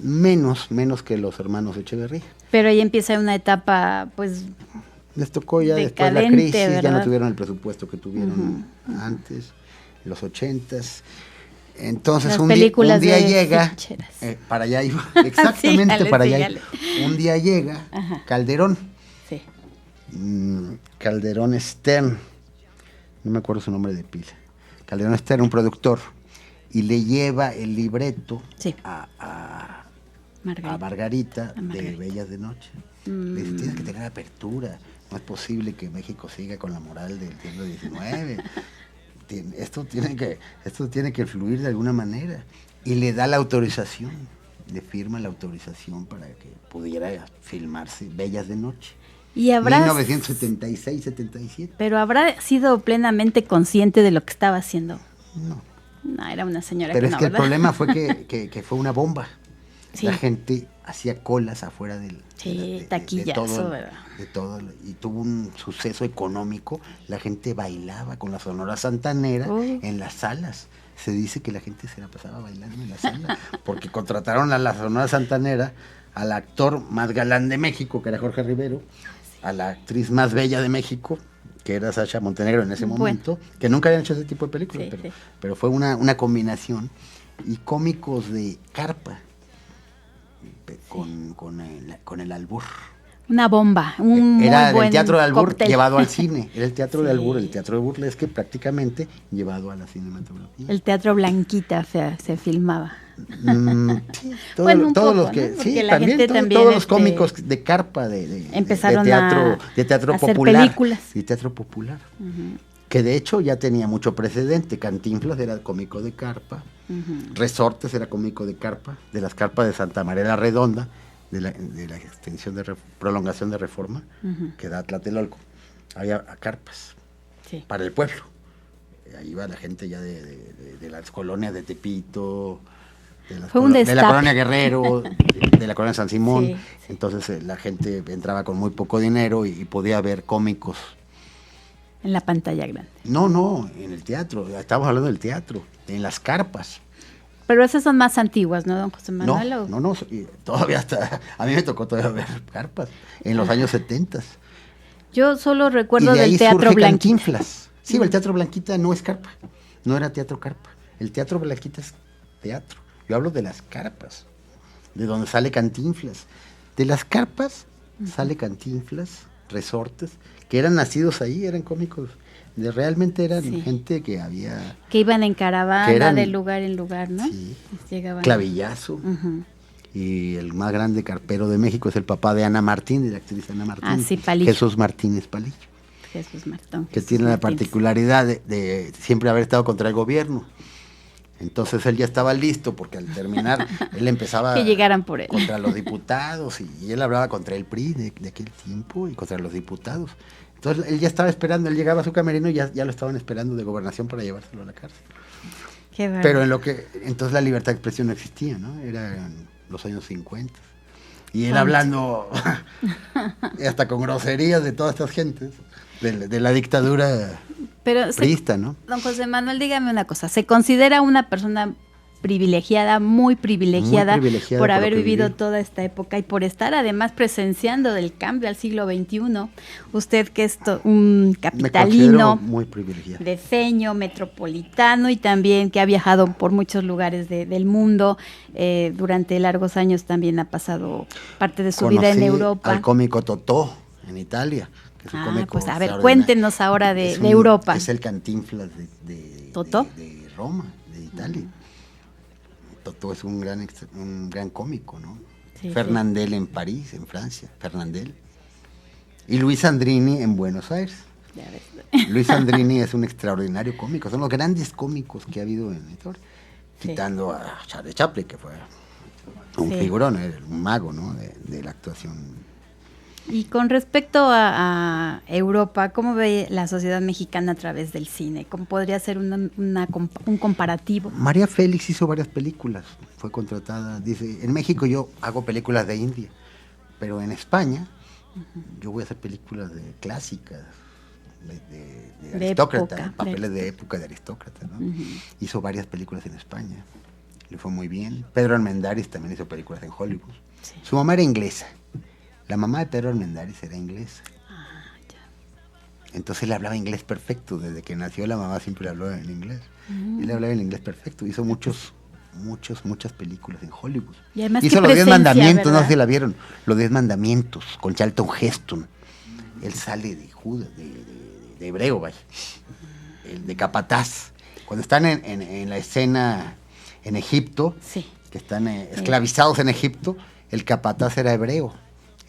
Menos que los hermanos Echeverría. Pero ahí empieza una etapa, pues, Les tocó ya después la decadente, crisis, ya ¿verdad? no tuvieron el presupuesto que tuvieron antes, los 80s. Entonces Las un películas día de llega, ficheras. para allá iba, exactamente Sígale, para allá sígale. iba. Un día llega Calderón, sí. Calderón Stern, no me acuerdo su nombre de pila. Calderón Stern, un productor, y le lleva el libreto Sí. a Margarita. Margarita A de Margarita. Bellas de Noche. Le dice, tienes que tener apertura, no es posible que México siga con la moral del siglo XIX. Esto tiene que fluir de alguna manera. Y le da la autorización, le firma la autorización para que pudiera filmarse Bellas de Noche. Y habrá, 1976-77. pero habrá sido plenamente consciente de lo que estaba haciendo. No. No, era una señora Pero que es no, que el ¿verdad? problema fue que fue una bomba. Sí. La gente hacía colas afuera del... Sí, taquillazo, ¿verdad? De todo, y tuvo un suceso económico. La gente bailaba con la Sonora Santanera en las salas. Se dice que la gente se la pasaba bailando en la sala, porque contrataron a la Sonora Santanera, al actor más galán de México, que era Jorge Rivero, a la actriz más bella de México, que era Sasha Montenegro en ese momento, que nunca habían hecho ese tipo de películas, pero fue una combinación, y cómicos de carpa, con el albur. Una bomba, era muy buen el teatro de albur cóctel. llevado al cine, era el teatro de albur, el teatro de burlesque prácticamente llevado a la cinematografía. El teatro Blanquita se filmaba. Sí, todos los que, ¿no? sí, la también, todos los cómicos de carpa, empezaron de teatro a hacer popular, películas. de teatro popular, que de hecho ya tenía mucho precedente. Cantinflas era cómico de carpa, Resortes era cómico de carpa, de las carpas de Santa María la Redonda, de la extensión de prolongación de Reforma, que da a Tlatelolco, había carpas para el pueblo. Ahí iba la gente ya de las colonias de Tepito, de la colonia Guerrero, de la colonia San Simón. Entonces la gente entraba con muy poco dinero y podía ver cómicos. En la pantalla grande. No, en el teatro, estamos hablando del teatro, en las carpas. Pero esas son más antiguas, ¿no, don José Manuel? No, todavía a mí me tocó todavía ver carpas, en los años 70. Yo solo recuerdo de del Teatro Blanquita. Cantinflas. Sí, el Teatro Blanquita no es carpa, no era teatro carpa. El Teatro Blanquita es teatro. Yo hablo de las carpas, de donde sale Cantinflas. De las carpas sale Cantinflas, Resortes, que eran nacidos ahí, eran cómicos. Realmente eran gente que había... Que iban en caravana de lugar en lugar, ¿no? Sí. Clavillazo. Y el más grande carpero de México es el papá de Ana Martín, de la actriz Ana Martín. Palillo. Jesús Martínez Palillo. Jesús Martón. Que tiene la particularidad de siempre haber estado contra el gobierno. Entonces él ya estaba listo, porque al terminar él empezaba que llegaran por él. Contra los diputados, y él hablaba contra el PRI de aquel tiempo y contra los diputados. Entonces él ya estaba esperando, él llegaba a su camerino y ya lo estaban esperando de gobernación para llevárselo a la cárcel. Qué verdad. Pero entonces la libertad de expresión no existía, ¿no? Eran los años 50. Y él hablando hasta con groserías de todas estas gentes, de la dictadura priista, ¿no? Don José Manuel, dígame una cosa, ¿se considera una persona privilegiada, muy privilegiada por haber vivido toda esta época y por estar además presenciando el cambio al siglo XXI? Usted que es un capitalino, muy privilegiado, deseño, metropolitano, y también que ha viajado por muchos lugares del mundo, durante largos años también ha pasado parte de su vida en Europa. Al cómico Totò en Italia. Que es un cómico pues a ver, cuéntenos ahora de Europa. Es el Cantinflas de Roma, de Italia. Totò es un gran cómico, ¿no? Fernandel en París, en Francia, Fernandel. Y Luis Sandrini en Buenos Aires. Luis Sandrini es un extraordinario cómico, son los grandes cómicos que ha habido en la historia. Quitando a Charlie Chaplin, que fue un figurón, un mago, ¿no? de la actuación. Y con respecto a Europa, ¿cómo ve la sociedad mexicana a través del cine? ¿Cómo podría ser un comparativo? María Félix hizo varias películas, fue contratada, dice, en México yo hago películas de India, pero en España yo voy a hacer películas clásicas, de aristócrata, papeles de época de aristócrata, ¿no? Hizo varias películas en España, le fue muy bien. Pedro Armendáriz también hizo películas en Hollywood. Su mamá era inglesa. La mamá de Pedro Armendáriz era inglesa. Entonces él hablaba inglés perfecto. Desde que nació la mamá siempre le hablaba en inglés. Él hablaba en inglés perfecto. Hizo muchas películas en Hollywood. Y además, hizo Los 10 Mandamientos, ¿verdad? No sé si la vieron. Los 10 Mandamientos, con Charlton Heston. Él sale de Judas, de hebreo, vaya. De capataz. Cuando están en la escena en Egipto, que están esclavizados en Egipto, el capataz era hebreo.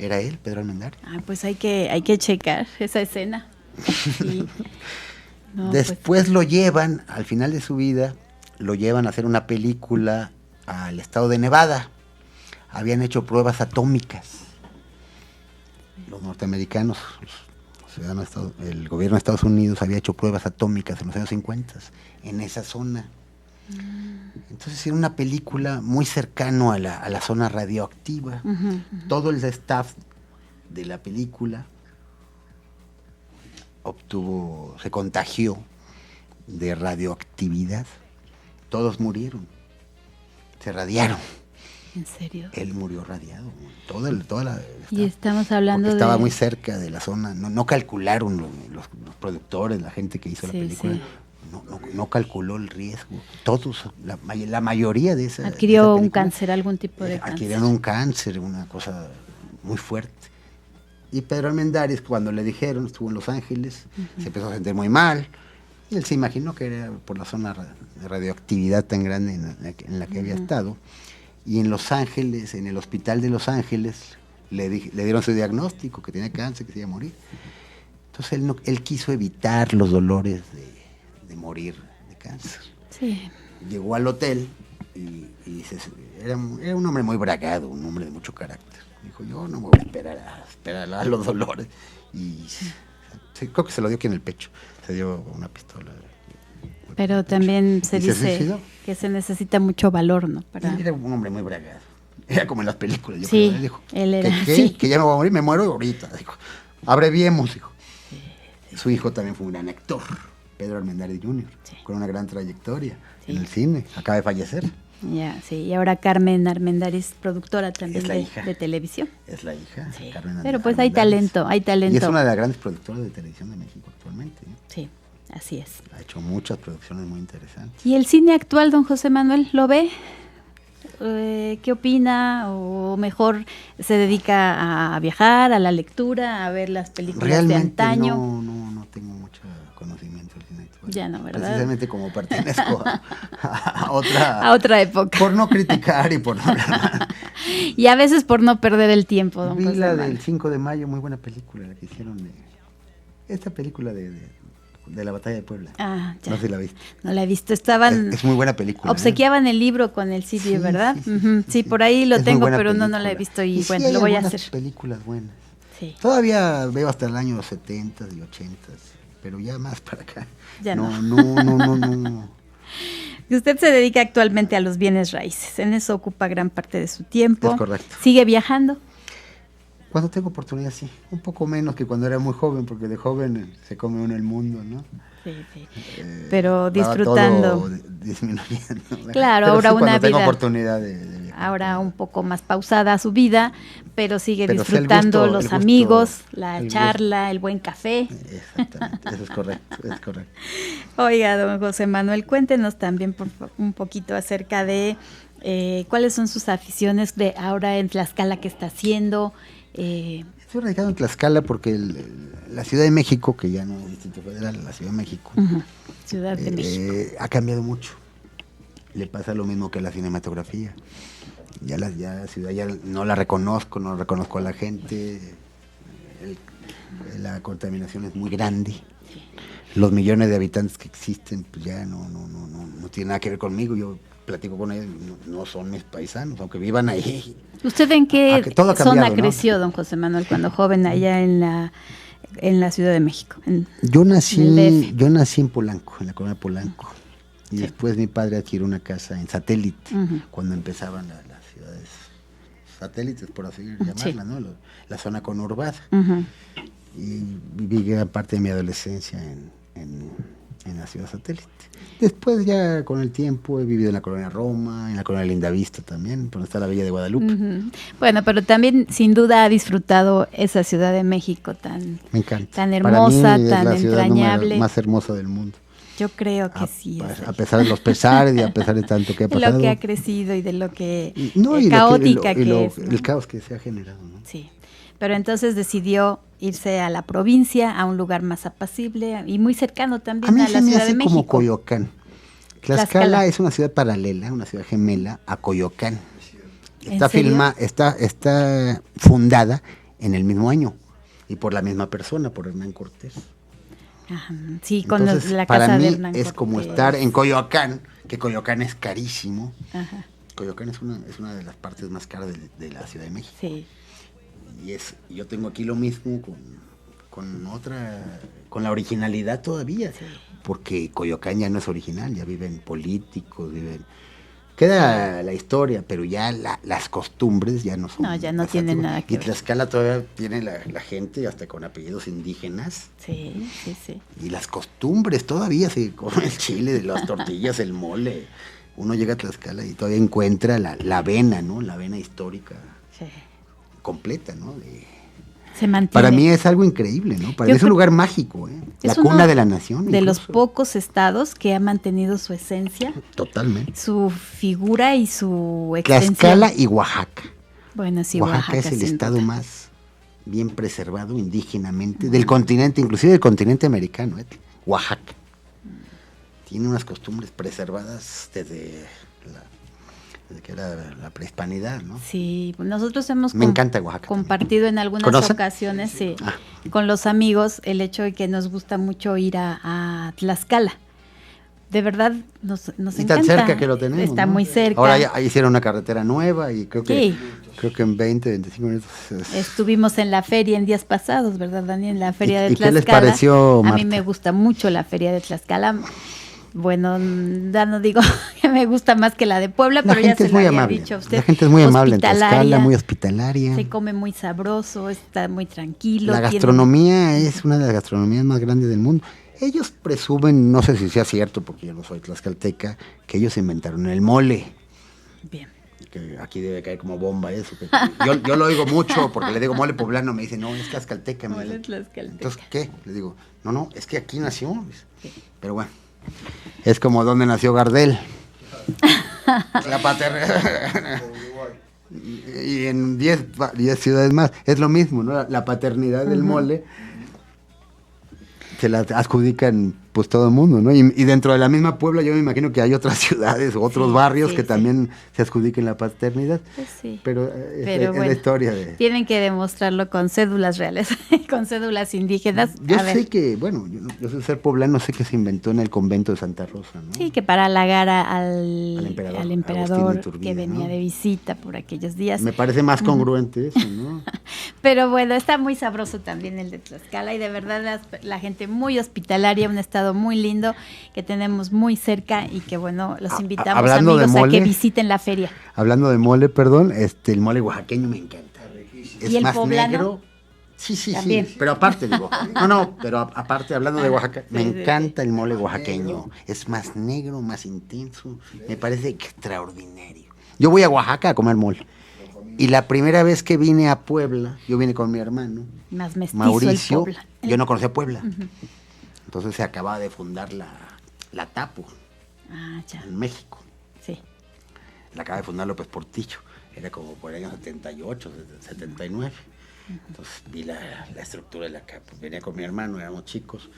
Era él, Pedro Armendáriz. Pues hay que checar esa escena. Después lo llevan, al final de su vida, lo llevan a hacer una película al estado de Nevada. Habían hecho pruebas atómicas. Los norteamericanos, el gobierno de Estados Unidos había hecho pruebas atómicas en los años 50 en esa zona. Entonces era una película muy cercano a la zona radioactiva. Todo el staff de la película se contagió de radioactividad. Todos murieron, se radiaron. ¿En serio? Él murió radiado. Y estamos hablando estaba muy cerca de la zona. No calcularon los productores, la gente que hizo la película. Sí. No calculó el riesgo. Todos, la mayoría de esa adquirió un cáncer, algún tipo de cáncer. Adquirieron un cáncer, una cosa muy fuerte. Y Pedro Armendáriz, cuando le dijeron, estuvo en Los Ángeles, se empezó a sentir muy mal. Y él se imaginó que era por la zona de radioactividad tan grande en la que había estado. Y en Los Ángeles, en el hospital de Los Ángeles, le dieron su diagnóstico, que tenía cáncer, que se iba a morir. Entonces él quiso evitar los dolores de morir de cáncer. Sí. Llegó al hotel y era un hombre muy bragado, un hombre de mucho carácter. Dijo, yo no me voy a esperar a los dolores. Y creo que se lo dio aquí en el pecho. Se dio una pistola. Pero también se dice que se necesita mucho valor, ¿no? Era un hombre muy bragado. Era como en las películas. Yo sí, creo, dijo, él era que ya me voy a morir, me muero ahorita. Dijo, abreviemos, dijo. Su hijo también fue un gran actor, Pedro Armendáriz Jr., con una gran trayectoria en el cine. Acaba de fallecer. Y ahora Carmen Armendáriz, productora también de televisión. Es la hija, sí. Carmen Pero pues hay talento. Y es una de las grandes productoras de televisión de México actualmente. Sí, así es. Ha hecho muchas producciones muy interesantes. ¿Y el cine actual, don José Manuel, lo ve? ¿Qué opina? ¿O mejor se dedica a viajar, a la lectura, a ver las películas realmente de antaño? No tengo mucho conocimiento del cine actual. Ya no, ¿verdad? Precisamente como pertenezco a otra época. Por no criticar y por no hablar. Y a veces por no perder el tiempo, don José Vi la Manuel. del 5 de mayo, muy buena película, la que hicieron esta película de la batalla de Puebla. Ya. No sé si la viste. No la he visto. Estaban... Es muy buena película. Obsequiaban el libro con el CD, ¿verdad? Sí, por ahí lo tengo, pero no la he visto y bueno, lo voy a hacer. Películas buenas. Sí. Todavía veo hasta el año 70 y 80, pero ya más para acá. Ya no. No. Usted se dedica actualmente a los bienes raíces. En eso ocupa gran parte de su tiempo. Es correcto. ¿Sigue viajando? Cuando tengo oportunidad, sí. Un poco menos que cuando era muy joven, porque de joven se come uno el mundo, ¿no? Sí. Pero disfrutando. Todo disminuyendo. Claro, pero ahora sí, una vida. Tengo oportunidad de viajar. Ahora un poco más pausada su vida, pero sigue disfrutando el los gusto, amigos, la charla, el buen café. Exactamente, eso es correcto. Oiga, don José Manuel, cuéntenos también un poquito acerca de cuáles son sus aficiones de ahora en Tlaxcala que está haciendo. Estoy radicado en Tlaxcala porque la Ciudad de México, que ya no es Distrito Federal, la Ciudad de México, Ciudad de México, ha cambiado mucho. Le pasa lo mismo que a la cinematografía. Ya la ciudad ya no la reconozco, no reconozco a la gente. La contaminación es muy grande. Los millones de habitantes que existen pues ya no tienen nada que ver conmigo. Yo platico con ellos, no son mis paisanos, aunque vivan ahí. ¿Usted en qué zona creció, ¿no? Don José Manuel, cuando joven allá en la Ciudad de México? Yo nací en Polanco, en la colonia Polanco. Y después mi padre adquirió una casa en Satélite, cuando empezaban las ciudades satélites, por así llamarlas, ¿no? La zona conurbada. Y viví gran parte de mi adolescencia en la ciudad satélite. Después ya con el tiempo he vivido en la colonia Roma, en la colonia Lindavista también, donde está la Villa de Guadalupe. Bueno, pero también sin duda ha disfrutado esa Ciudad de México Me encanta. Tan hermosa, para mí es tan la ciudad entrañable. más hermosa del mundo. Yo creo que sí. A pesar de los pesares y a pesar de tanto que ha pasado. De lo que ha crecido y de lo que y caótica que es. El caos que se ha generado, ¿no? Sí. Pero entonces decidió irse a la provincia, a un lugar más apacible y muy cercano también a la Ciudad de México. Como Coyoacán. Tlaxcala es una ciudad paralela, una ciudad gemela a Coyoacán. Está fundada en el mismo año y por la misma persona, por Hernán Cortés. Ajá, sí, entonces, con la casa de Hernán Cortés. Es como estar en Coyoacán, que Coyoacán es carísimo. Ajá. Coyoacán es una de las partes más caras de la Ciudad de México. Sí. Y yo tengo aquí lo mismo con la originalidad todavía, porque Coyoacán ya no es original, ya viven políticos, queda la historia, pero ya las costumbres ya no son. No, ya no tienen nada que ver. Y Tlaxcala todavía tiene la gente hasta con apellidos indígenas. Sí. Y las costumbres todavía se come el chile, las tortillas, el mole. uno llega a Tlaxcala y todavía encuentra la vena, ¿no? La vena histórica completa, ¿no? Se mantiene. Para mí es algo increíble, ¿no? Para mí es un lugar mágico, ¿eh? La cuna de la nación. De los pocos estados que ha mantenido su esencia. Totalmente. Su figura y su extensión. Tlaxcala y Oaxaca. Bueno, sí, Oaxaca es el estado más bien preservado indígenamente del continente, inclusive del continente americano, Oaxaca. Tiene unas costumbres preservadas desde que era la prehispanidad, ¿no? Sí, nosotros hemos Me encanta Oaxaca compartido en algunas ocasiones con los amigos el hecho de que nos gusta mucho ir a Tlaxcala. De verdad nos encanta. Tan cerca que lo tenemos. Está muy cerca. Ahora ya hicieron una carretera nueva y creo que en 20, 25 minutos. Estuvimos en la feria en días pasados, ¿verdad, Dani? En la feria de Tlaxcala. ¿Y qué les pareció, Marta? A mí me gusta mucho la feria de Tlaxcala. Bueno, ya no digo que me gusta más que la de Puebla, pero ya se lo había dicho a usted. La gente es muy amable en Tlaxcala, muy hospitalaria. Se come muy sabroso, está muy tranquilo. La gastronomía es una de las gastronomías más grandes del mundo. Ellos presumen, no sé si sea cierto, porque yo no soy tlaxcalteca, que ellos inventaron el mole. Bien. Que aquí debe caer como bomba eso. Yo lo oigo mucho porque le digo mole poblano, me dicen, no, es tlaxcalteca. Mole tlaxcalteca. Entonces, ¿qué? Le digo, no, es que aquí nació. Sí. Pero bueno, es como donde nació Gardel. La paternidad. Y en 10 ciudades más, es lo mismo, ¿no? La paternidad del mole se la adjudican pues todo el mundo, ¿no? Y dentro de la misma Puebla yo me imagino que hay otras ciudades o otros barrios que también se adjudican la paternidad. Pues sí. Pero es la historia de... Tienen que demostrarlo con cédulas reales, con cédulas indígenas. Yo sé que, bueno, yo soy ser poblano, sé que se inventó en el convento de Santa Rosa, ¿no? Sí, que para halagar al emperador Iturbide, que venía, ¿no?, de visita por aquellos días. Me parece más congruente eso, ¿no? Pero bueno, está muy sabroso también el de Tlaxcala y de verdad la gente muy hospitalaria, un estado muy lindo que tenemos muy cerca y que bueno, los invitamos amigos a que visiten la feria. Hablando de mole, perdón, el mole oaxaqueño me encanta. Es ¿Y el más poblano? Negro. Sí, pero aparte digo, pero aparte hablando de Oaxaca, me encanta el mole oaxaqueño. Es más negro, más intenso, me parece extraordinario. Yo voy a Oaxaca a comer mole. Y la primera vez que vine a Puebla, yo vine con mi hermano, más mestizo Mauricio, el Puebla. Yo no conocía Puebla. Entonces se acababa de fundar la TAPU en México. Sí. La acaba de fundar López Portillo. Era como por el año 78, 79. Entonces vi la estructura de la CAPU. Venía con mi hermano, éramos chicos.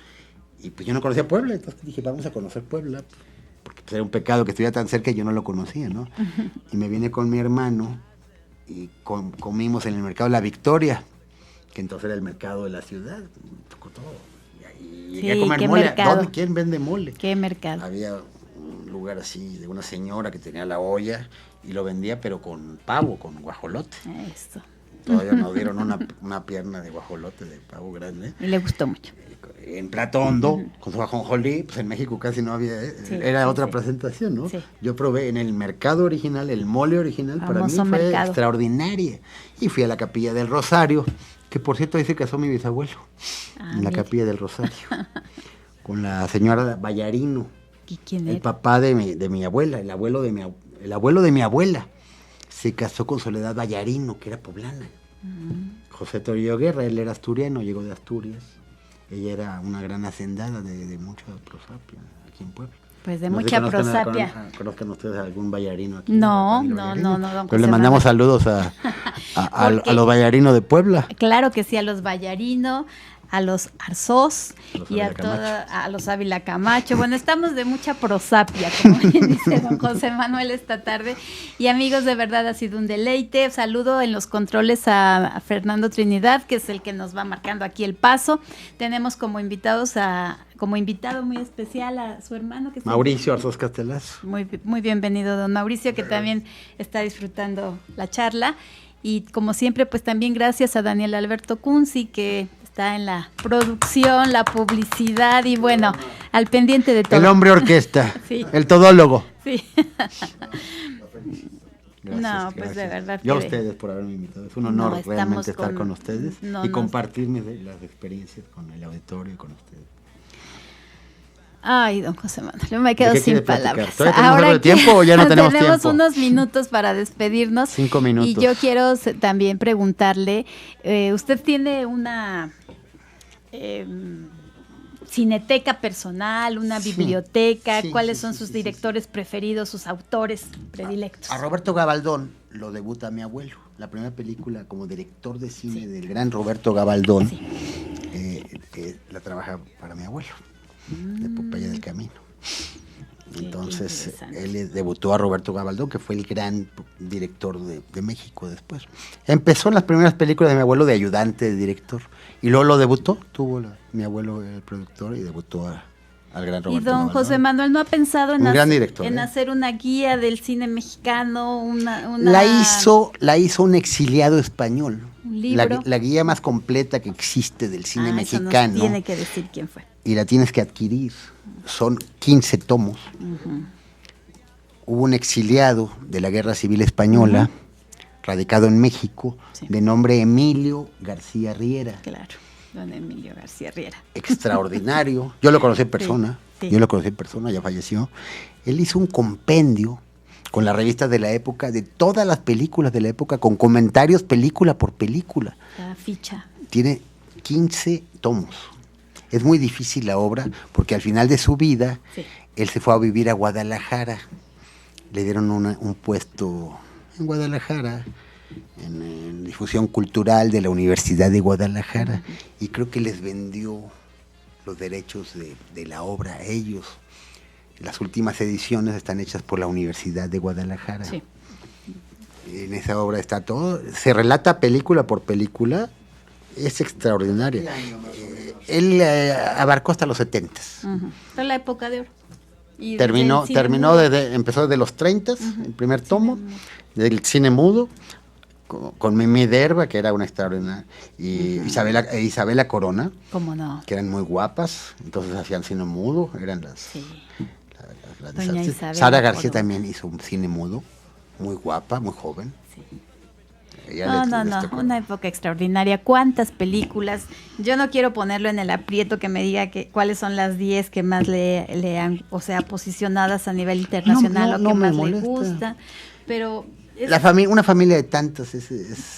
Y pues yo no conocía Puebla, entonces dije, vamos a conocer Puebla. Porque pues, era un pecado que estuviera tan cerca y yo no lo conocía, ¿no? Y me vine con mi hermano y comimos en el mercado La Victoria, que entonces era el mercado de la ciudad. Tocó todo. Y llegué a comer mole. ¿Quién vende mole? ¿Qué mercado? Había un lugar así de una señora que tenía la olla y lo vendía, pero con pavo, con guajolote. Eso. Todavía nos dieron una pierna de guajolote, de pavo grande. Y le gustó mucho. En plato hondo, con su ajonjolí, pues en México casi no había, era otra presentación, ¿no? Sí. Yo probé en el mercado original, el mole original, para mí fue extraordinaria. Y fui a la Capilla del Rosario, que por cierto ahí se casó mi bisabuelo, en la Capilla del Rosario, con la señora Vallarino. ¿Y quién era? El papá de mi abuela, el abuelo de mi abuela, se casó con Soledad Vallarino, que era poblana. José Torillo Guerra, él era asturiano, llegó de Asturias. Ella era una gran hacendada de mucha prosapia aquí en Puebla. Pues de mucha prosapia. ¿Conozcan ustedes a algún vallarino aquí? No, Pues le mandamos saludos a los vallarinos de Puebla. Claro que sí, a los vallarinos, a los Arzós y a los Ávila Camacho. Bueno, estamos de mucha prosapia, como bien dice don José Manuel esta tarde. Y amigos, de verdad ha sido un deleite. Saludo en los controles a Fernando Trinidad, que es el que nos va marcando aquí el paso. Tenemos como invitado muy especial a su hermano, que Mauricio Arzós Castelazo. Muy bienvenido, don Mauricio, que también está disfrutando la charla. Y como siempre, pues también gracias a Daniel Alberto Kunzi, que está en la producción, la publicidad y bueno, al pendiente de todo. El hombre orquesta, sí. El todólogo. Sí. Gracias, pues de verdad. Yo a ustedes por haberme invitado. Es un honor realmente estar con ustedes y compartir las experiencias con el auditorio y con ustedes. Ay, don José Manuel, yo me quedo sin palabras. ¿Ahora el tiempo o ya no tenemos tiempo? Unos minutos para despedirnos. 5 minutos. Y yo quiero también preguntarle, ¿usted tiene una cineteca personal, una biblioteca? ¿Cuáles son sus directores preferidos, sus autores predilectos? A Roberto Gabaldón lo debuta mi abuelo. La primera película como director de cine del gran Roberto Gabaldón la trabaja para mi abuelo, de Popeye del Camino. Entonces, él debutó a Roberto Gabaldón, que fue el gran director de México después. Empezó en las primeras películas de mi abuelo de ayudante de director, y luego lo debutó, mi abuelo el productor, y debutó al gran Roberto Gabaldón. ¿Y don Gabaldón. José Manuel no ha pensado en hacer una guía del cine mexicano? La hizo un exiliado español. ¿Un libro? La guía más completa que existe del cine mexicano. Eso tiene que decir quién fue. Y la tienes que adquirir. Son 15 tomos. Uh-huh. Hubo un exiliado de la Guerra Civil Española, radicado en México, de nombre Emilio García Riera. Claro, don Emilio García Riera. Extraordinario. Yo lo conocí en persona. Sí. Yo lo conocí en persona, ya falleció. Él hizo un compendio con las revistas de la época, de todas las películas de la época, con comentarios película por película. La ficha. Tiene 15 tomos. Es muy difícil la obra, porque al final de su vida, él se fue a vivir a Guadalajara. Le dieron un puesto en Guadalajara, en difusión cultural de la Universidad de Guadalajara, y creo que les vendió los derechos de la obra a ellos. Las últimas ediciones están hechas por la Universidad de Guadalajara. Sí. En esa obra está todo, se relata película por película, es extraordinario. Él abarcó hasta los 70s. Fue la época de oro. Y empezó desde los 30s, el primer tomo, del cine mudo, con Mimi Derba, que era una extraordinaria, y Isabela Corona, ¿cómo no? Que eran muy guapas, entonces hacían cine mudo, eran las Doña Isabela Sara García Corona también hizo un cine mudo, muy guapa, muy joven. Sí. Una época extraordinaria. ¿Cuántas películas? Yo no quiero ponerlo en el aprieto que me diga cuáles son las 10 que más le han, posicionadas a nivel internacional, o que más le gusta, pero... Una familia de tantas es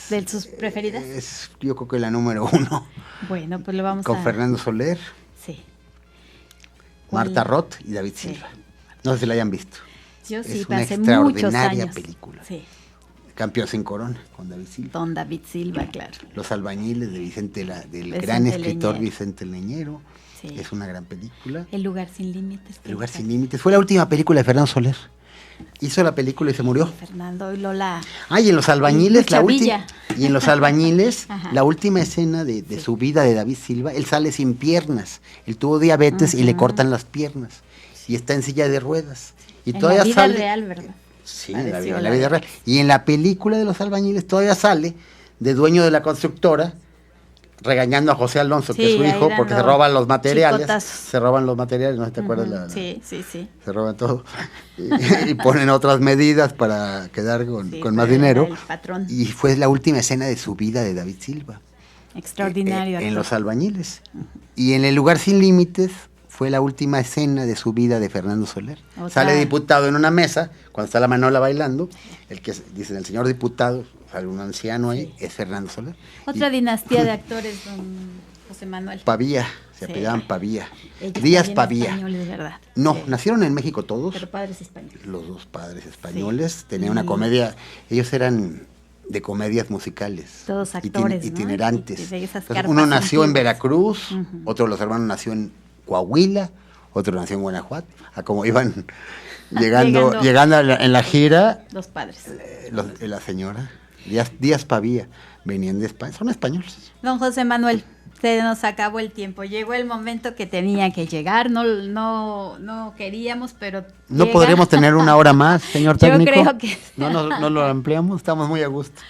¿de sus preferidas? Yo creo que la número 1. Bueno, pues lo vamos con Fernando Soler, Marta Roth y David Silva. No sé si la hayan visto. Yo sí, es una hace muchos extraordinaria años. Película. Sí. Campeón sin corona, con David Silva. Don David Silva, claro. Los albañiles de del gran escritor Vicente Leñero. Sí. Es una gran película. El lugar sin límites. El lugar sin límites. Fue la última película de Fernando Soler. Hizo la película y se murió. Fernando y Lola. Y en Los Albañiles, la última escena de su vida de David Silva, él sale sin piernas. Él tuvo diabetes y le cortan las piernas. Y está en silla de ruedas. Y todavía la vida real, ¿verdad? Sí, en la vida real. Y en la película de Los Albañiles todavía sale de dueño de la constructora, regañando a José Alonso, que es su hijo, porque se roban los materiales. Se roban los materiales, ¿no te acuerdas? Sí. Se roban todo. Y ponen otras medidas para quedar con más dinero. El patrón. Y fue la última escena de su vida de David Silva. Extraordinario. En Los Albañiles. Y en El lugar sin límites fue la última escena de su vida de Fernando Soler. Sale diputado en una mesa, cuando está la Manola bailando, dicen el señor diputado, sale un anciano ahí, es Fernando Soler. Otra dinastía de actores, don José Manuel. Pavía, se apellidaban Pavía. Díaz Pavía. Españoles, ¿verdad? No, nacieron en México todos. Pero padres españoles. Los dos padres españoles, tenían una comedia, ellos eran de comedias musicales. Todos actores, itinerantes. ¿no? Entonces, uno nació en Veracruz, otro de los hermanos nació en Coahuila, otro nació en Guanajuato, como iban llegando en la gira. Los padres. La señora, Díaz Pavía, venían de España, son españoles. Don José Manuel, se nos acabó el tiempo, llegó el momento que tenía que llegar, no queríamos, pero no podremos tener una hora más, señor técnico. Yo creo que no lo ampliamos, estamos muy a gusto.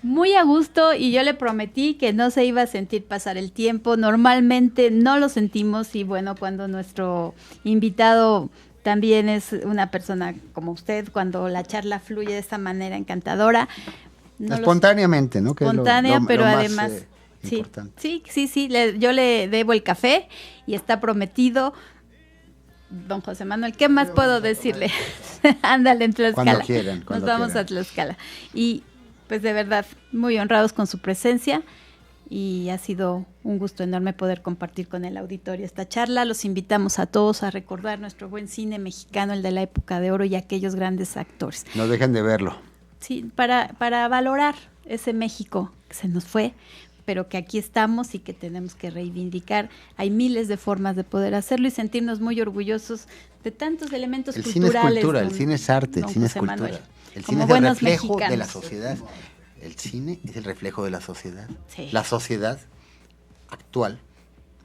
Muy a gusto, y yo le prometí que no se iba a sentir pasar el tiempo. Normalmente no lo sentimos, y bueno, cuando nuestro invitado también es una persona como usted, cuando la charla fluye de esta manera encantadora. Espontáneamente, ¿no? Que espontánea, pero más, además... importante. Sí, yo le debo el café y está prometido. don José Manuel, ¿qué más puedo decirle? Ándale, en Tlaxcala. Cuando quieran. Nos vamos a Tlaxcala. Y pues de verdad, muy honrados con su presencia. Y ha sido un gusto enorme poder compartir con el auditorio esta charla. Los invitamos a todos a recordar nuestro buen cine mexicano, el de la época de oro y aquellos grandes actores. No dejen de verlo. Sí, para valorar ese México que se nos fue, pero que aquí estamos y que tenemos que reivindicar. Hay miles de formas de poder hacerlo y sentirnos muy orgullosos de tantos elementos culturales. El cine es cultura, el cine es arte, el cine es cultura. El cine es el reflejo de la sociedad. El cine es el reflejo de la sociedad. Sí. La sociedad actual,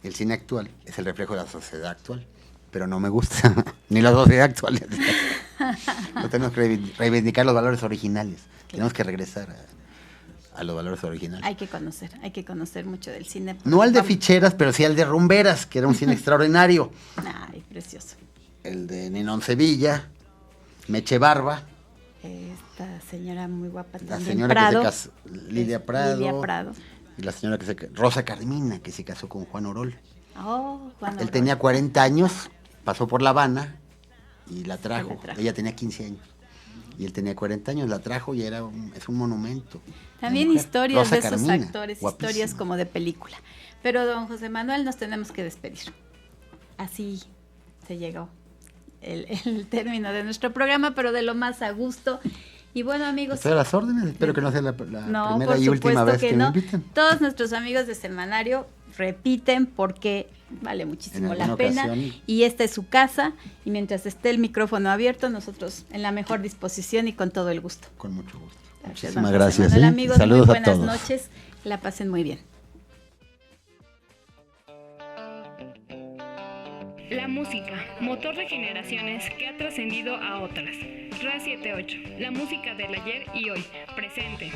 el cine actual, es el reflejo de la sociedad actual. Pero no me gusta, ni la sociedad actual. No tenemos que reivindicar los valores originales. Claro. Tenemos que regresar a los valores originales. Hay que conocer mucho del cine. No al de ficheras, pero sí al de rumberas, que era un cine extraordinario. Ay, precioso. El de Ninón Sevilla, Meche Barba. Esta señora muy guapa también, la señora Prado, que se casó, Lidia Prado. Y la señora Rosa Carmina, que se casó con Juan Orol. Oh, Juan Orol. Él tenía 40 años, pasó por La Habana y la trajo. Ella tenía 15 años. Y él tenía 40 años, la trajo y es un monumento. También historias Rosa de esos Carmina, actores, guapísima. Historias como de película. Pero don José Manuel, nos tenemos que despedir. Así se llegó el término de nuestro programa, pero de lo más a gusto. Y bueno, amigos... Estoy a las órdenes, espero que no sea la no, primera y última vez que no. me inviten. Todos nuestros amigos de Semanario repiten porque vale muchísimo la pena. Ocasión. Y esta es su casa, y mientras esté el micrófono abierto, nosotros en la mejor disposición y con todo el gusto. Con mucho gusto. Gracias, Muchísimas gracias. Amigos, saludos muy a todos. buenas noches, que la pasen muy bien. La música, motor de generaciones que ha trascendido a otras. RA 78, la música del ayer y hoy, presente.